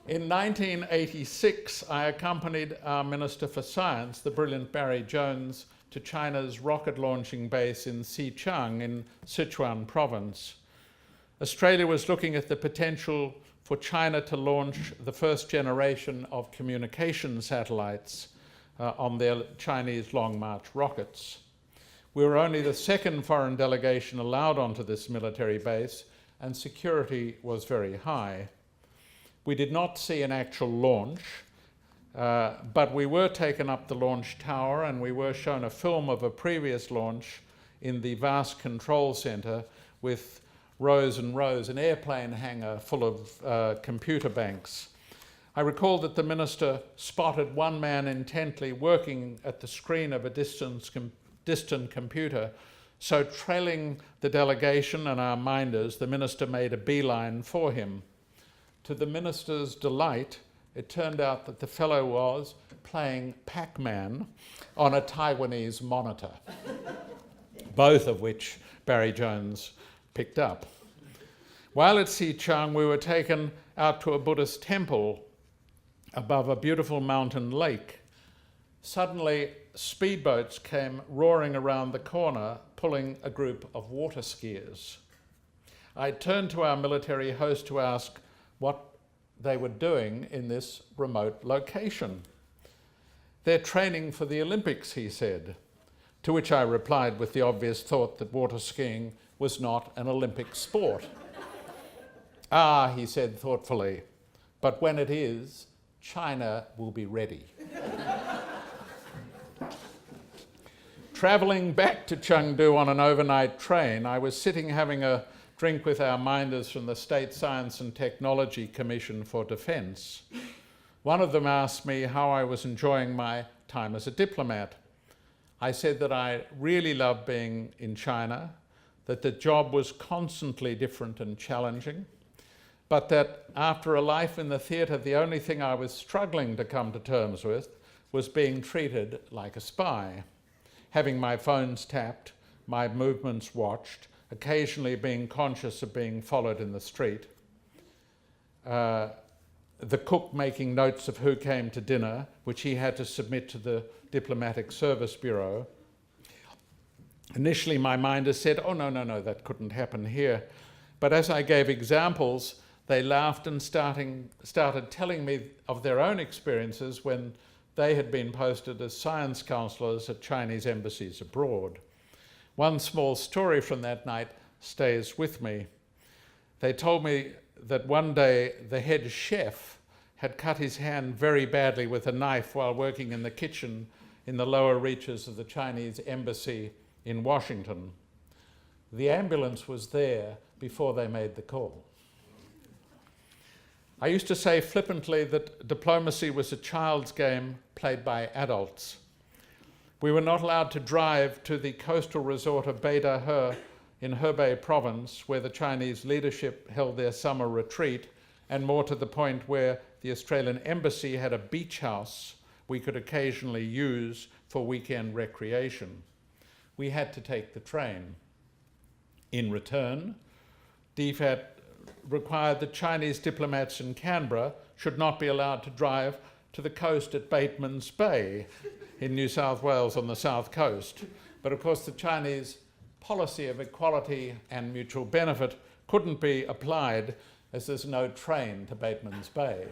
S2: In 1986, I accompanied our Minister for Science, the brilliant Barry Jones, to China's rocket launching base in Xichang in Sichuan province. Australia was looking at the potential for China to launch the first generation of communication satellites on their Chinese Long March rockets. We were only the second foreign delegation allowed onto this military base, and security was very high. We did not see an actual launch, but we were taken up the launch tower and we were shown a film of a previous launch in the vast control centre with rows and rows, an airplane hangar full of computer banks. I recall that the minister spotted one man intently working at the screen of a distant computer, so trailing the delegation and our minders, the minister made a beeline for him. To the minister's delight, it turned out that the fellow was playing Pac-Man on a Taiwanese monitor, both of which Barry Jones picked up. While at Xichang, we were taken out to a Buddhist temple above a beautiful mountain lake. Suddenly, speedboats came roaring around the corner, pulling a group of water skiers. I turned to our military host to ask what they were doing in this remote location. "They're training for the Olympics," he said, to which I replied with the obvious thought that water skiing was not an Olympic sport. "Ah," he said thoughtfully, "but when it is, China will be ready." Travelling back to Chengdu on an overnight train, I was sitting having a drink with our minders from the State Science and Technology Commission for Defence. One of them asked me how I was enjoying my time as a diplomat. I said that I really loved being in China, that the job was constantly different and challenging, but that after a life in the theatre, the only thing I was struggling to come to terms with was being treated like a spy, having my phones tapped, my movements watched, occasionally being conscious of being followed in the street, the cook making notes of who came to dinner, which he had to submit to the Diplomatic Service Bureau. Initially, my minders said, "Oh, no, that couldn't happen here." But as I gave examples, they laughed and started telling me of their own experiences when they had been posted as science counsellors at Chinese embassies abroad. One small story from that night stays with me. They told me that one day the head chef had cut his hand very badly with a knife while working in the kitchen in the lower reaches of the Chinese embassy in Washington. The ambulance was there before they made the call. I used to say flippantly that diplomacy was a child's game played by adults. We were not allowed to drive to the coastal resort of Beidahe in Hebei province, where the Chinese leadership held their summer retreat, and more to the point where the Australian embassy had a beach house we could occasionally use for weekend recreation. We had to take the train. In return, DFAT required that Chinese diplomats in Canberra should not be allowed to drive to the coast at Bateman's Bay in New South Wales on the south coast. But of course the Chinese policy of equality and mutual benefit couldn't be applied as there's no train to Bateman's Bay.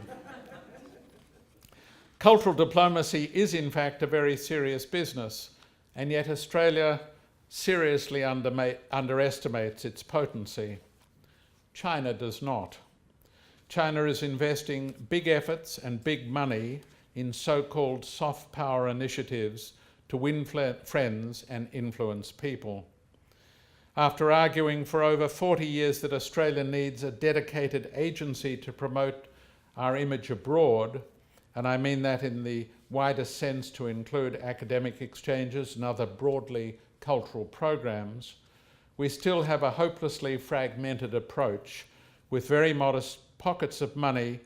S2: Cultural diplomacy is in fact a very serious business, and yet Australia seriously underestimates its potency. China does not. China is investing big efforts and big money in so-called soft power initiatives to win friends and influence people. After arguing for over 40 years that Australia needs a dedicated agency to promote our image abroad, and I mean that in the widest sense to include academic exchanges and other broadly cultural programs, we still have a hopelessly fragmented approach with very modest pockets of money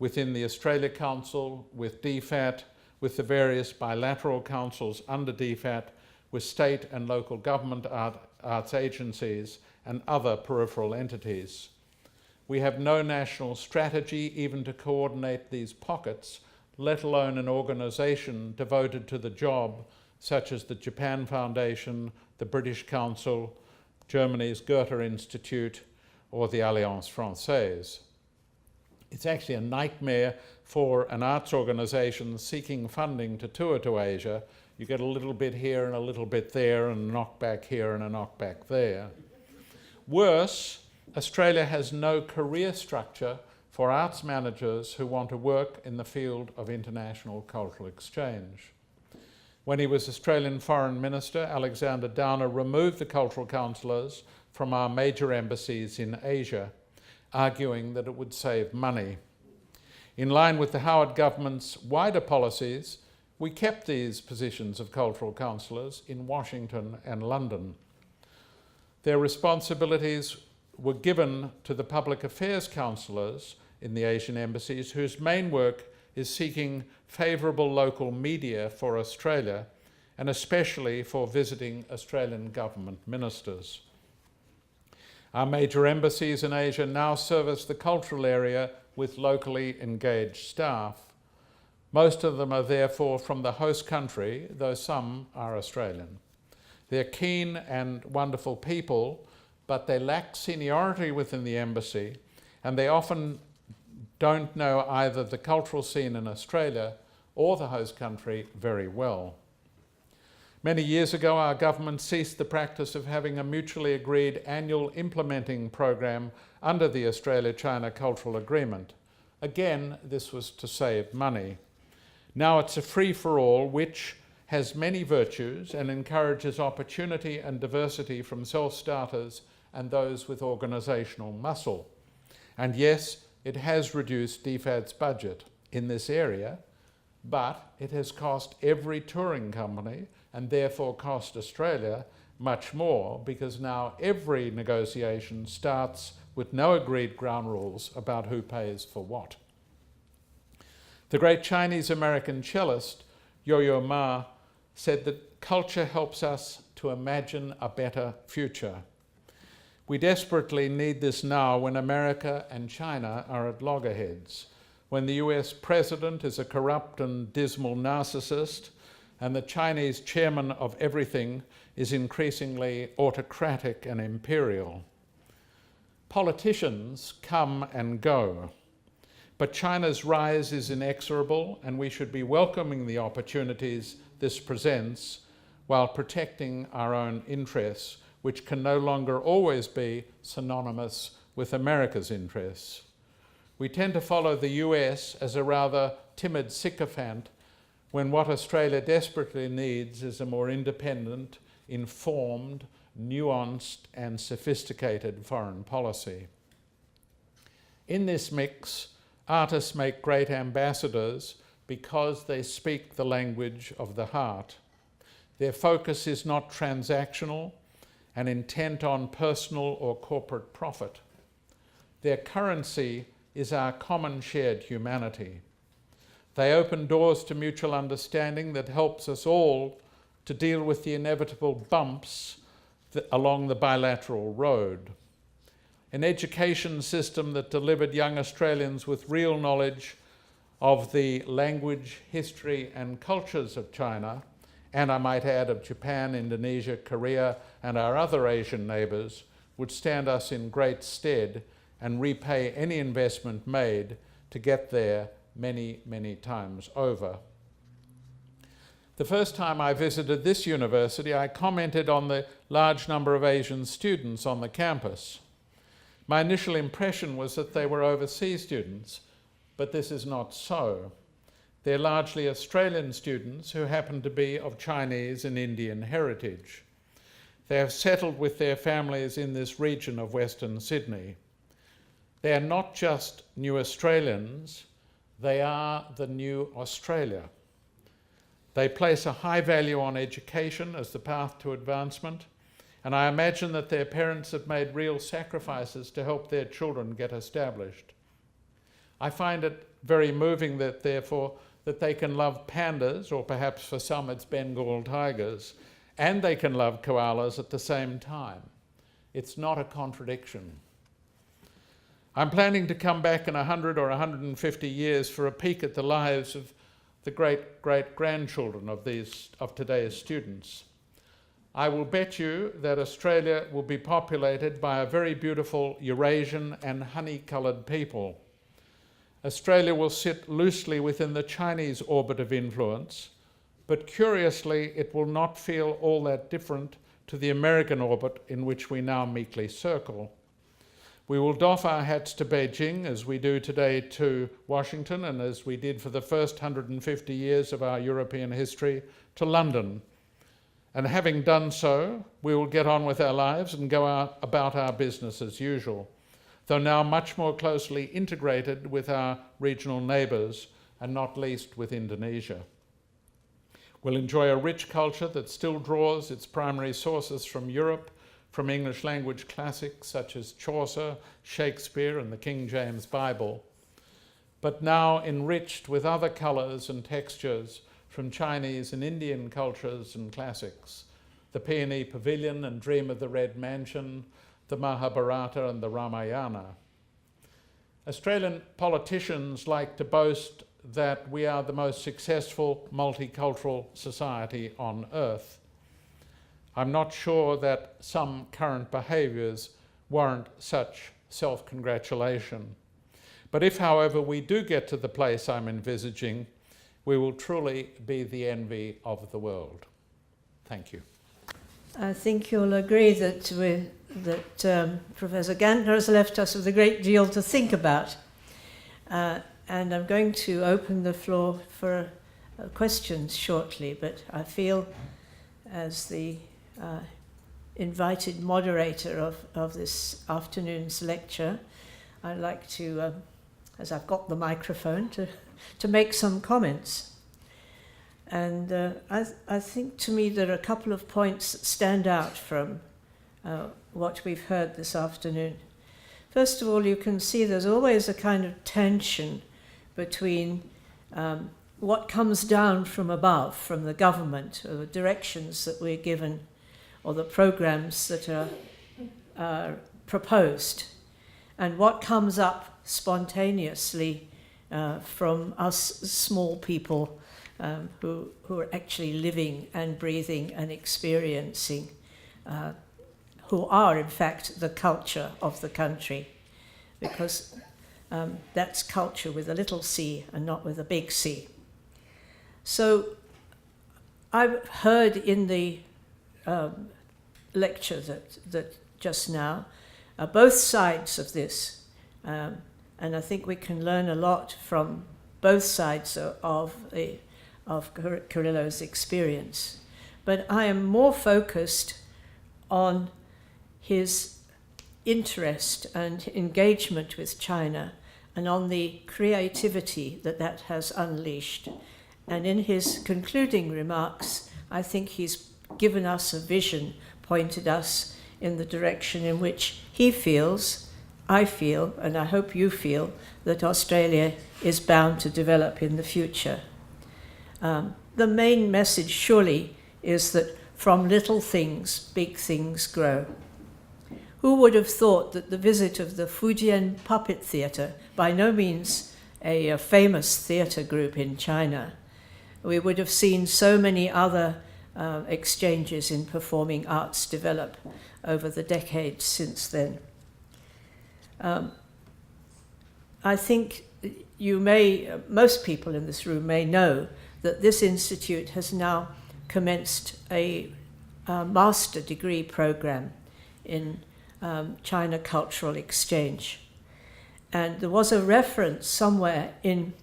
S2: within the Australia Council, with DFAT, with the various bilateral councils under DFAT, with state and local government arts agencies and other peripheral entities. We have no national strategy even to coordinate these pockets, let alone an organisation devoted to the job, such as the Japan Foundation, the British Council, Germany's Goethe Institute, or the Alliance Française. It's actually a nightmare for an arts organisation seeking funding to tour to Asia. You get a little bit here and a little bit there, and a knockback here and a knockback there. Worse, Australia has no career structure for arts managers who want to work in the field of international cultural exchange. When he was Australian Foreign Minister, Alexander Downer removed the cultural counsellors from our major embassies in Asia, arguing that it would save money. In line with the Howard government's wider policies, we kept these positions of cultural counsellors in Washington and London. Their responsibilities were given to the public affairs counsellors in the Asian embassies, whose main work is seeking favourable local media for Australia, and especially for visiting Australian government ministers. Our major embassies in Asia now service the cultural area with locally engaged staff. Most of them are therefore from the host country, though some are Australian. They're keen and wonderful people, but they lack seniority within the embassy, and they often don't know either the cultural scene in Australia or the host country very well. Many years ago, our government ceased the practice of having a mutually agreed annual implementing program under the Australia-China Cultural Agreement. Again, this was to save money. Now it's a free-for-all which has many virtues and encourages opportunity and diversity from self-starters and those with organisational muscle. And yes, it has reduced DFAT's budget in this area, but it has cost every touring company and therefore cost Australia much more, because now every negotiation starts with no agreed ground rules about who pays for what. The great Chinese-American cellist Yo-Yo Ma said that culture helps us to imagine a better future. We desperately need this now when America and China are at loggerheads, when the US president is a corrupt and dismal narcissist, and the Chinese chairman of everything is increasingly autocratic and imperial. Politicians come and go, but China's rise is inexorable, and we should be welcoming the opportunities this presents while protecting our own interests, which can no longer always be synonymous with America's interests. We tend to follow the US as a rather timid sycophant, when what Australia desperately needs is a more independent, informed, nuanced, and sophisticated foreign policy. In this mix, artists make great ambassadors because they speak the language of the heart. Their focus is not transactional and intent on personal or corporate profit. Their currency is our common shared humanity. They open doors to mutual understanding that helps us all to deal with the inevitable bumps along the bilateral road. An education system that delivered young Australians with real knowledge of the language, history, and cultures of China, and I might add of Japan, Indonesia, Korea, and our other Asian neighbours, would stand us in great stead and repay any investment made to get there many, many times over. The first time I visited this university, I commented on the large number of Asian students on the campus. My initial impression was that they were overseas students, but this is not so. They're largely Australian students who happen to be of Chinese and Indian heritage. They have settled with their families in this region of Western Sydney. They are not just new Australians, they are the new Australia. They place a high value on education as the path to advancement, and I imagine that their parents have made real sacrifices to help their children get established. I find it very moving that, therefore, that they can love pandas, or perhaps for some it's Bengal tigers, and they can love koalas at the same time. It's not a contradiction. I'm planning to come back in 100 or 150 years for a peek at the lives of the great-great-grandchildren of today's students. I will bet you that Australia will be populated by a very beautiful Eurasian and honey-coloured people. Australia will sit loosely within the Chinese orbit of influence, but curiously it will not feel all that different to the American orbit in which we now meekly circle. We will doff our hats to Beijing as we do today to Washington, and as we did for the first 150 years of our European history, to London. And having done so, we will get on with our lives and go about our business as usual, though now much more closely integrated with our regional neighbours, and not least with Indonesia. We'll enjoy a rich culture that still draws its primary sources from Europe, from English language classics such as Chaucer, Shakespeare, and the King James Bible, but now enriched with other colours and textures from Chinese and Indian cultures and classics, the Peony Pavilion and Dream of the Red Mansion, the Mahabharata and the Ramayana. Australian politicians like to boast that we are the most successful multicultural society on earth. I'm not sure that some current behaviours warrant such self-congratulation. But if, however, we do get to the place I'm envisaging, we will truly be the envy of the world. Thank you.
S1: I think you'll agree that Professor Gantner has left us with a great deal to think about. And I'm going to open the floor for questions shortly, but I feel, as the invited moderator of this afternoon's lecture, I'd like to, as I've got the microphone, to make some comments. And I think to me there are a couple of points that stand out from what we've heard this afternoon. First of all, you can see there's always a kind of tension between what comes down from above, from the government, or the directions that we're given, or the programs that are proposed, and what comes up spontaneously from us small people who are actually living and breathing and experiencing, who are in fact the culture of the country, because that's culture with a little c and not with a big C. So I've heard in the lecture that just now both sides of this, and I think we can learn a lot from both sides of Carrillo's experience. But I am more focused on his interest and engagement with China and on the creativity that has unleashed. And in his concluding remarks, I think he's given us a vision, pointed us in the direction in which he feels, I feel, and I hope you feel, that Australia is bound to develop in the future. The main message surely is that from little things, big things grow. Who would have thought that the visit of the Fujian Puppet Theatre, by no means a famous theatre group in China, we would have seen so many other exchanges in performing arts develop over the decades since then. I think most people in this room may know that this institute has now commenced a master degree program in China cultural exchange. And there was a reference somewhere in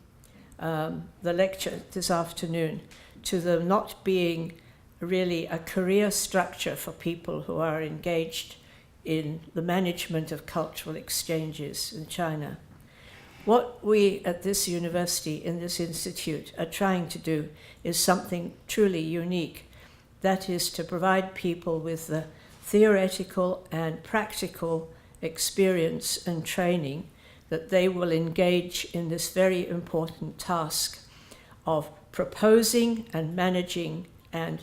S1: the lecture this afternoon to there not being really a career structure for people who are engaged in the management of cultural exchanges in China. What we at this university, in this institute, are trying to do is something truly unique. That is to provide people with the theoretical and practical experience and training that they will engage in this very important task of proposing and managing and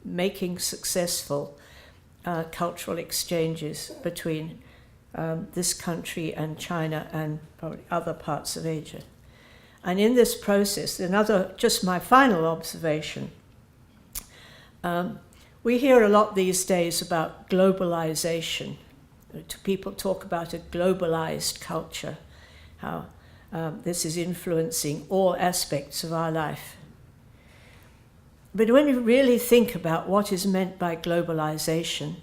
S1: making successful cultural exchanges between this country and China and probably other parts of Asia. And in this process, just my final observation, we hear a lot these days about globalization. People talk about a globalized culture, how this is influencing all aspects of our life. But when you really think about what is meant by globalization,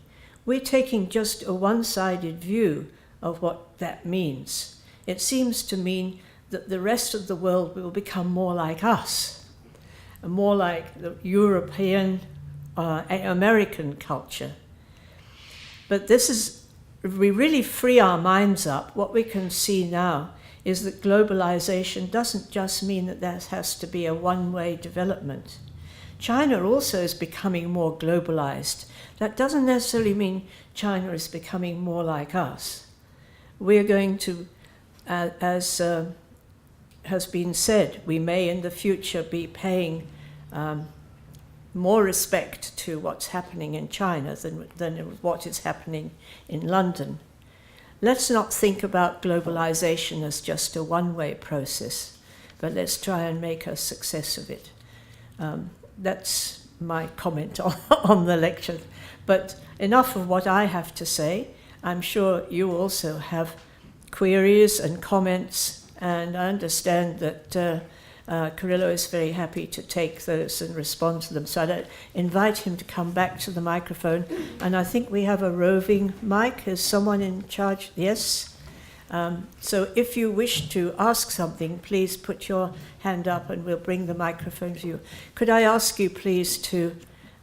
S1: we're taking just a one-sided view of what that means. It seems to mean that the rest of the world will become more like us, more like the European, American culture. But this is, if we really free our minds up, what we can see now is that globalization doesn't just mean that there has to be a one-way development. China also is becoming more globalized. That doesn't necessarily mean China is becoming more like us. We're going to, as has been said, we may in the future be paying more respect to what's happening in China than what is happening in London. Let's not think about globalization as just a one-way process, but let's try and make a success of it. That's my comment on the lecture. But enough of what I have to say. I'm sure you also have queries and comments, and I understand that Carrillo is very happy to take those and respond to them. So I'd invite him to come back to the microphone. And I think we have a roving mic. Is someone in charge? Yes? So if you wish to ask something, please put your hand up and we'll bring the microphone to you. Could I ask you, please, to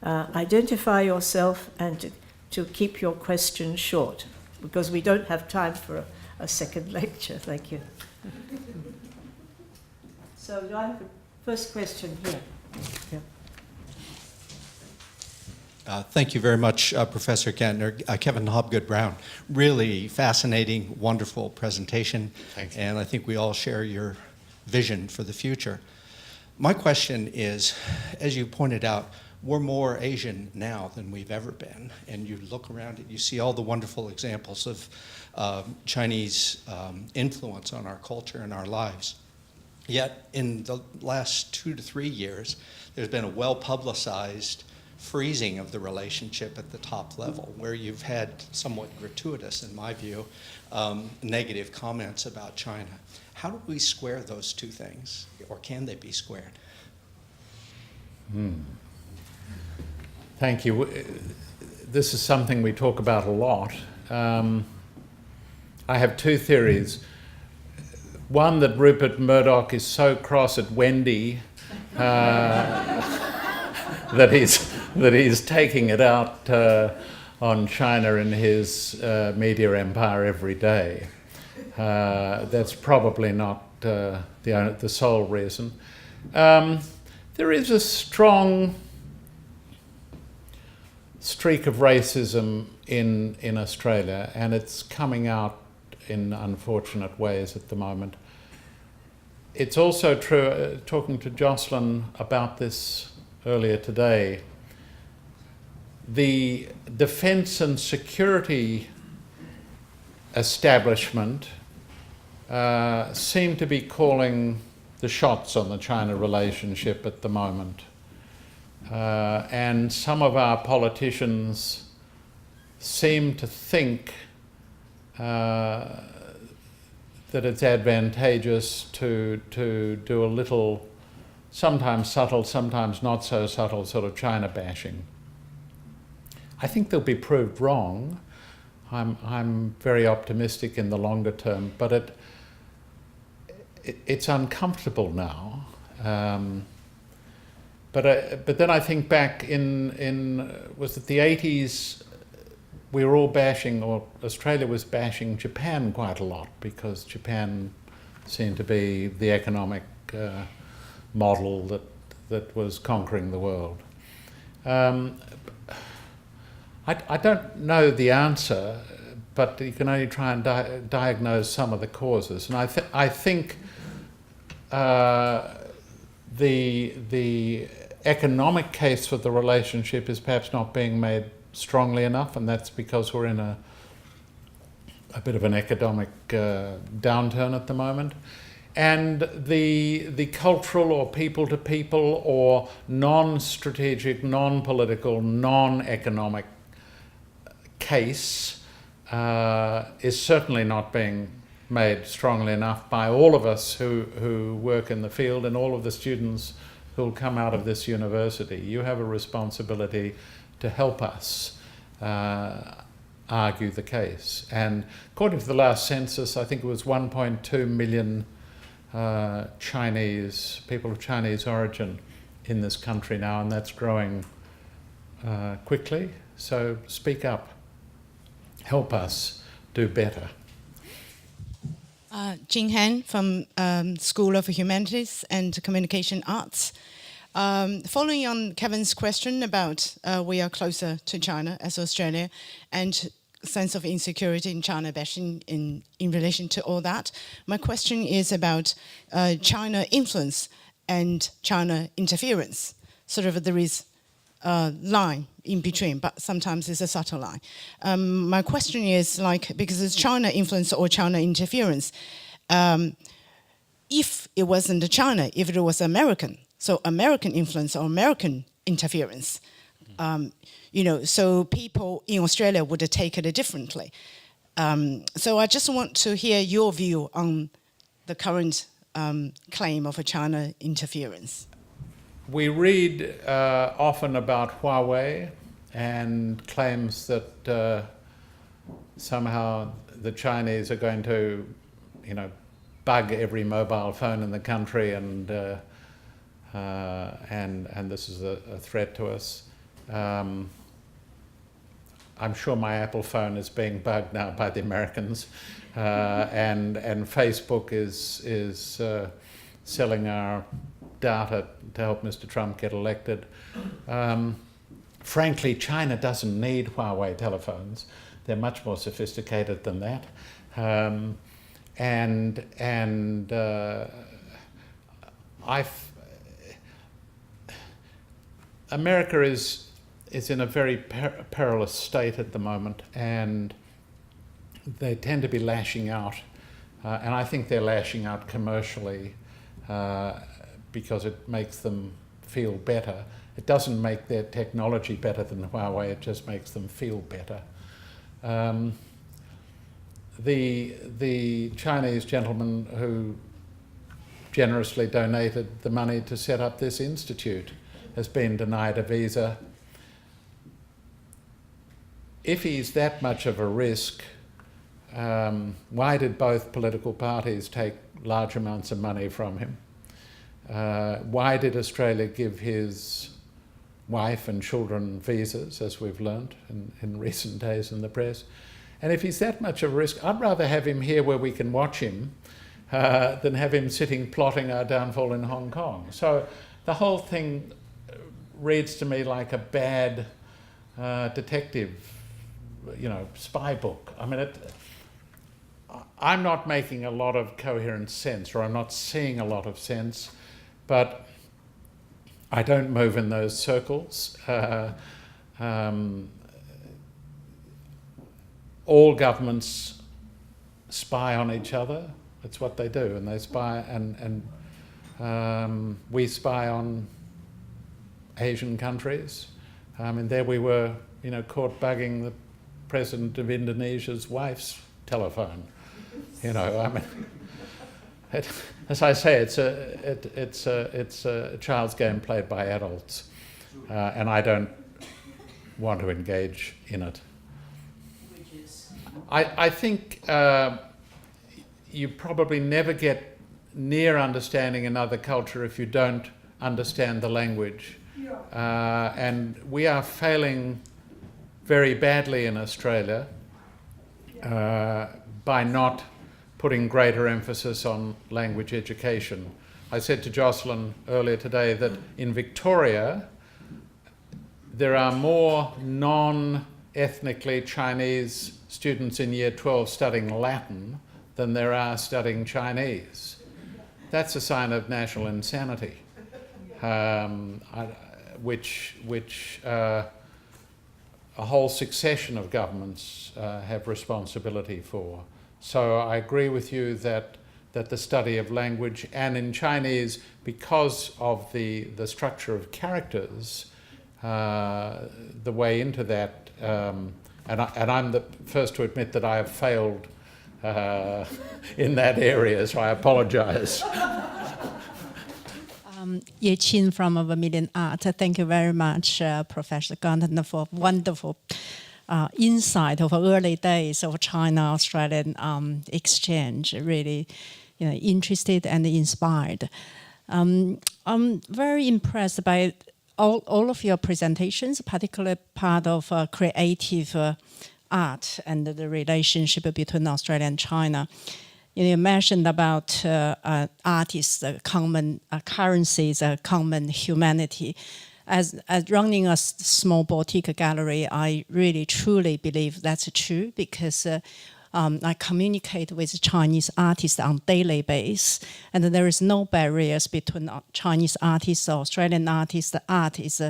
S1: identify yourself and to keep your questions short, because we don't have time for a second lecture. Thank you. So do I have a first question here? Yeah.
S3: Thank you very much, Professor Gantner. Kevin Hobgood-Brown. Really fascinating, wonderful presentation.
S2: Thank you.
S3: And I think we all share your vision for the future. My question is, as you pointed out, we're more Asian now than we've ever been. And you look around and you see all the wonderful examples of Chinese influence on our culture and our lives. Yet in the last 2 to 3 years, there's been a well-publicized freezing of the relationship at the top level, where you've had somewhat gratuitous, in my view, negative comments about China. How do we square those two things, or can they be squared?
S2: Thank you. This is something we talk about a lot. I have two theories. One, that Rupert Murdoch is so cross at Wendy that he's taking it out on China in his media empire every day. That's probably not the sole reason. There is a strong streak of racism in Australia, and it's coming out in unfortunate ways at the moment. It's also true, talking to Jocelyn about this earlier today, the defence and security establishment seem to be calling the shots on the China relationship at the moment. And some of our politicians seem to think that it's advantageous to do a little, sometimes subtle, sometimes not so subtle, sort of China bashing. I think they'll be proved wrong. I'm very optimistic in the longer term, but it's uncomfortable now. But then I think back in was it the 80s, we were all bashing, or Australia was bashing Japan quite a lot, because Japan seemed to be the economic model that was conquering the world. I don't know the answer, but you can only try and diagnose some of the causes. And I think the economic case for the relationship is perhaps not being made strongly enough, and that's because we're in a bit of an economic downturn at the moment. And the cultural or people-to-people or non-strategic, non-political, non-economic case is certainly not being made strongly enough by all of us who work in the field and all of the students who will come out of this university. You have a responsibility to help us argue the case. And according to the last census, I think it was 1.2 million Chinese, people of Chinese origin in this country now, and that's growing quickly. So speak up. Help us do better.
S4: Jing Han from School of Humanities and Communication Arts. Following on Kevin's question about we are closer to China as Australia and sense of insecurity in China bashing in relation to all that, my question is about China influence and China interference. Sort of there is a line in between, but sometimes it's a subtle line. My question is, like, because it's China influence or China interference, if it wasn't China, if it was American, so American influence or American interference, so people in Australia would take it differently. So I just want to hear your view on the current claim of a China interference.
S2: We read often about Huawei and claims that somehow the Chinese are going to, bug every mobile phone in the country, and this is a threat to us. I'm sure my Apple phone is being bugged now by the Americans, and Facebook is selling our data to help Mr. Trump get elected. Frankly, China doesn't need Huawei telephones. They're much more sophisticated than that. America is in a very perilous state at the moment, and they tend to be lashing out, and I think they're lashing out commercially because it makes them feel better. It doesn't make their technology better than Huawei, it just makes them feel better. The Chinese gentleman who generously donated the money to set up this institute has been denied a visa. If he's that much of a risk, why did both political parties take large amounts of money from him? Why did Australia give his wife and children visas, as we've learnt in recent days in the press? And if he's that much of a risk, I'd rather have him here where we can watch him than have him sitting plotting our downfall in Hong Kong. So the whole thing reads to me like a bad detective, spy book. I mean, I'm not making a lot of coherent sense, or I'm not seeing a lot of sense, but I don't move in those circles. All governments spy on each other. That's what they do, and they spy, and we spy on Asian countries. And there we were, caught bugging the president of Indonesia's wife's telephone. As I say, it's a child's game played by adults, and I don't want to engage in it. I think you probably never get near understanding another culture if you don't understand the language. And we are failing very badly in Australia by not putting greater emphasis on language education. I said to Jocelyn earlier today that in Victoria, there are more non-ethnically Chinese students in Year 12 studying Latin than there are studying Chinese. That's a sign of national insanity, which a whole succession of governments have responsibility for. So I agree with you that the study of language, and in Chinese, because of the structure of characters, the way into that, and I'm the first to admit that I have failed in that area, so I apologize.
S5: Ye Qin from Vermilion Art. Thank you very much, Professor Gantner, for wonderful insight of early days of China-Australian exchange. Really, interested and inspired. I'm very impressed by all of your presentations, particularly part of creative art and the relationship between Australia and China. You mentioned about artists, common currencies, common humanity. As running a small boutique gallery, I really truly believe that's true, because I communicate with Chinese artists on daily basis, and there is no barriers between Chinese artists or Australian artists. The art is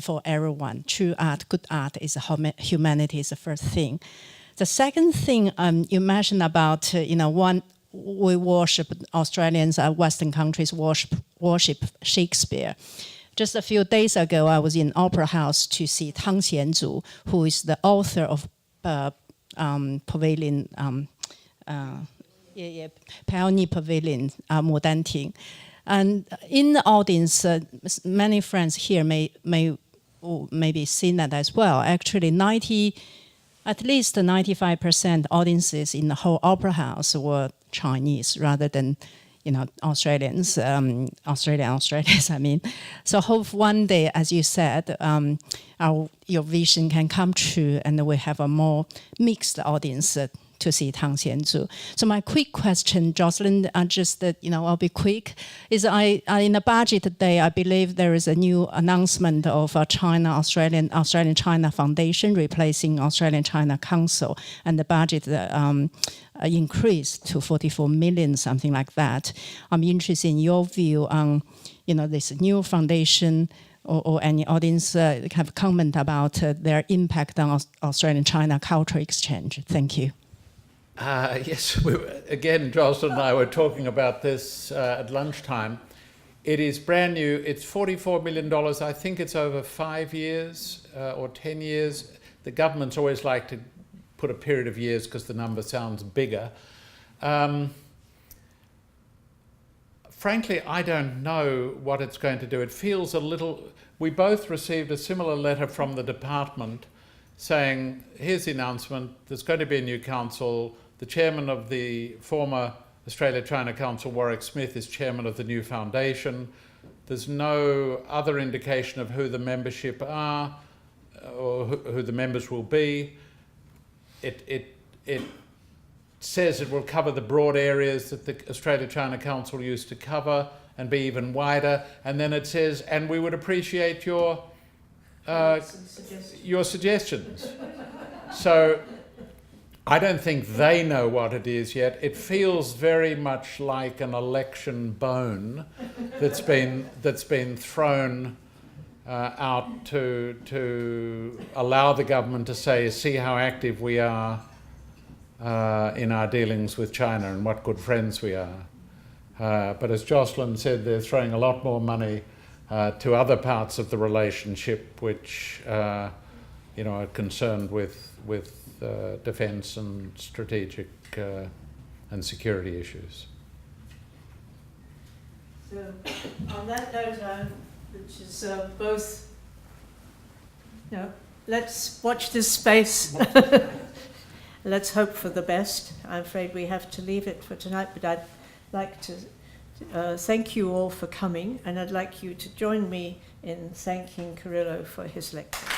S5: for everyone. True art, good art is humanity is the first thing. The second thing you mentioned about, we worship, Australians, Western countries worship Shakespeare. Just a few days ago, I was in Opera House to see Tang Xianzu, who is the author of Pavilion, Peony Pavilion, 牡丹亭. And in the audience, many friends here may maybe seen that as well. Actually, at least 95% audiences in the whole Opera House were Chinese rather than, Australians, Australians, I mean. So hope one day, as you said, your vision can come true and we have a more mixed audience to see Tang Xianzu. So my quick question, Jocelyn, I'll be quick, is in the budget day, I believe there is a new announcement of a Australian-China Foundation replacing Australian-China Council, and the budget increased to 44 million, something like that. I'm interested in your view on, this new foundation, or any audience have comment about their impact on Australian-China cultural exchange. Thank you.
S2: Yes, again, Jocelyn and I were talking about this at lunchtime. It is brand new. It's $44 million. I think it's over 5 years or 10 years. The governments always like to put a period of years because the number sounds bigger. Frankly, I don't know what it's going to do. It feels a little... We both received a similar letter from the department saying, here's the announcement, there's going to be a new council. The chairman of the former Australia-China Council, Warwick Smith, is chairman of the new foundation. There's no other indication of who the membership are or who the members will be. It says it will cover the broad areas that the Australia-China Council used to cover and be even wider. And then it says, and we would appreciate your suggestions. So I don't think they know what it is yet. It feels very much like an election bone that's been thrown out to allow the government to say, see how active we are in our dealings with China and what good friends we are. But as Jocelyn said, they're throwing a lot more money to other parts of the relationship which are concerned with defence and strategic and security issues.
S1: So on that note, which is both, let's watch this space. Let's hope for the best. I'm afraid we have to leave it for tonight, but I'd like to thank you all for coming, and I'd like you to join me in thanking Carrillo for his lecture.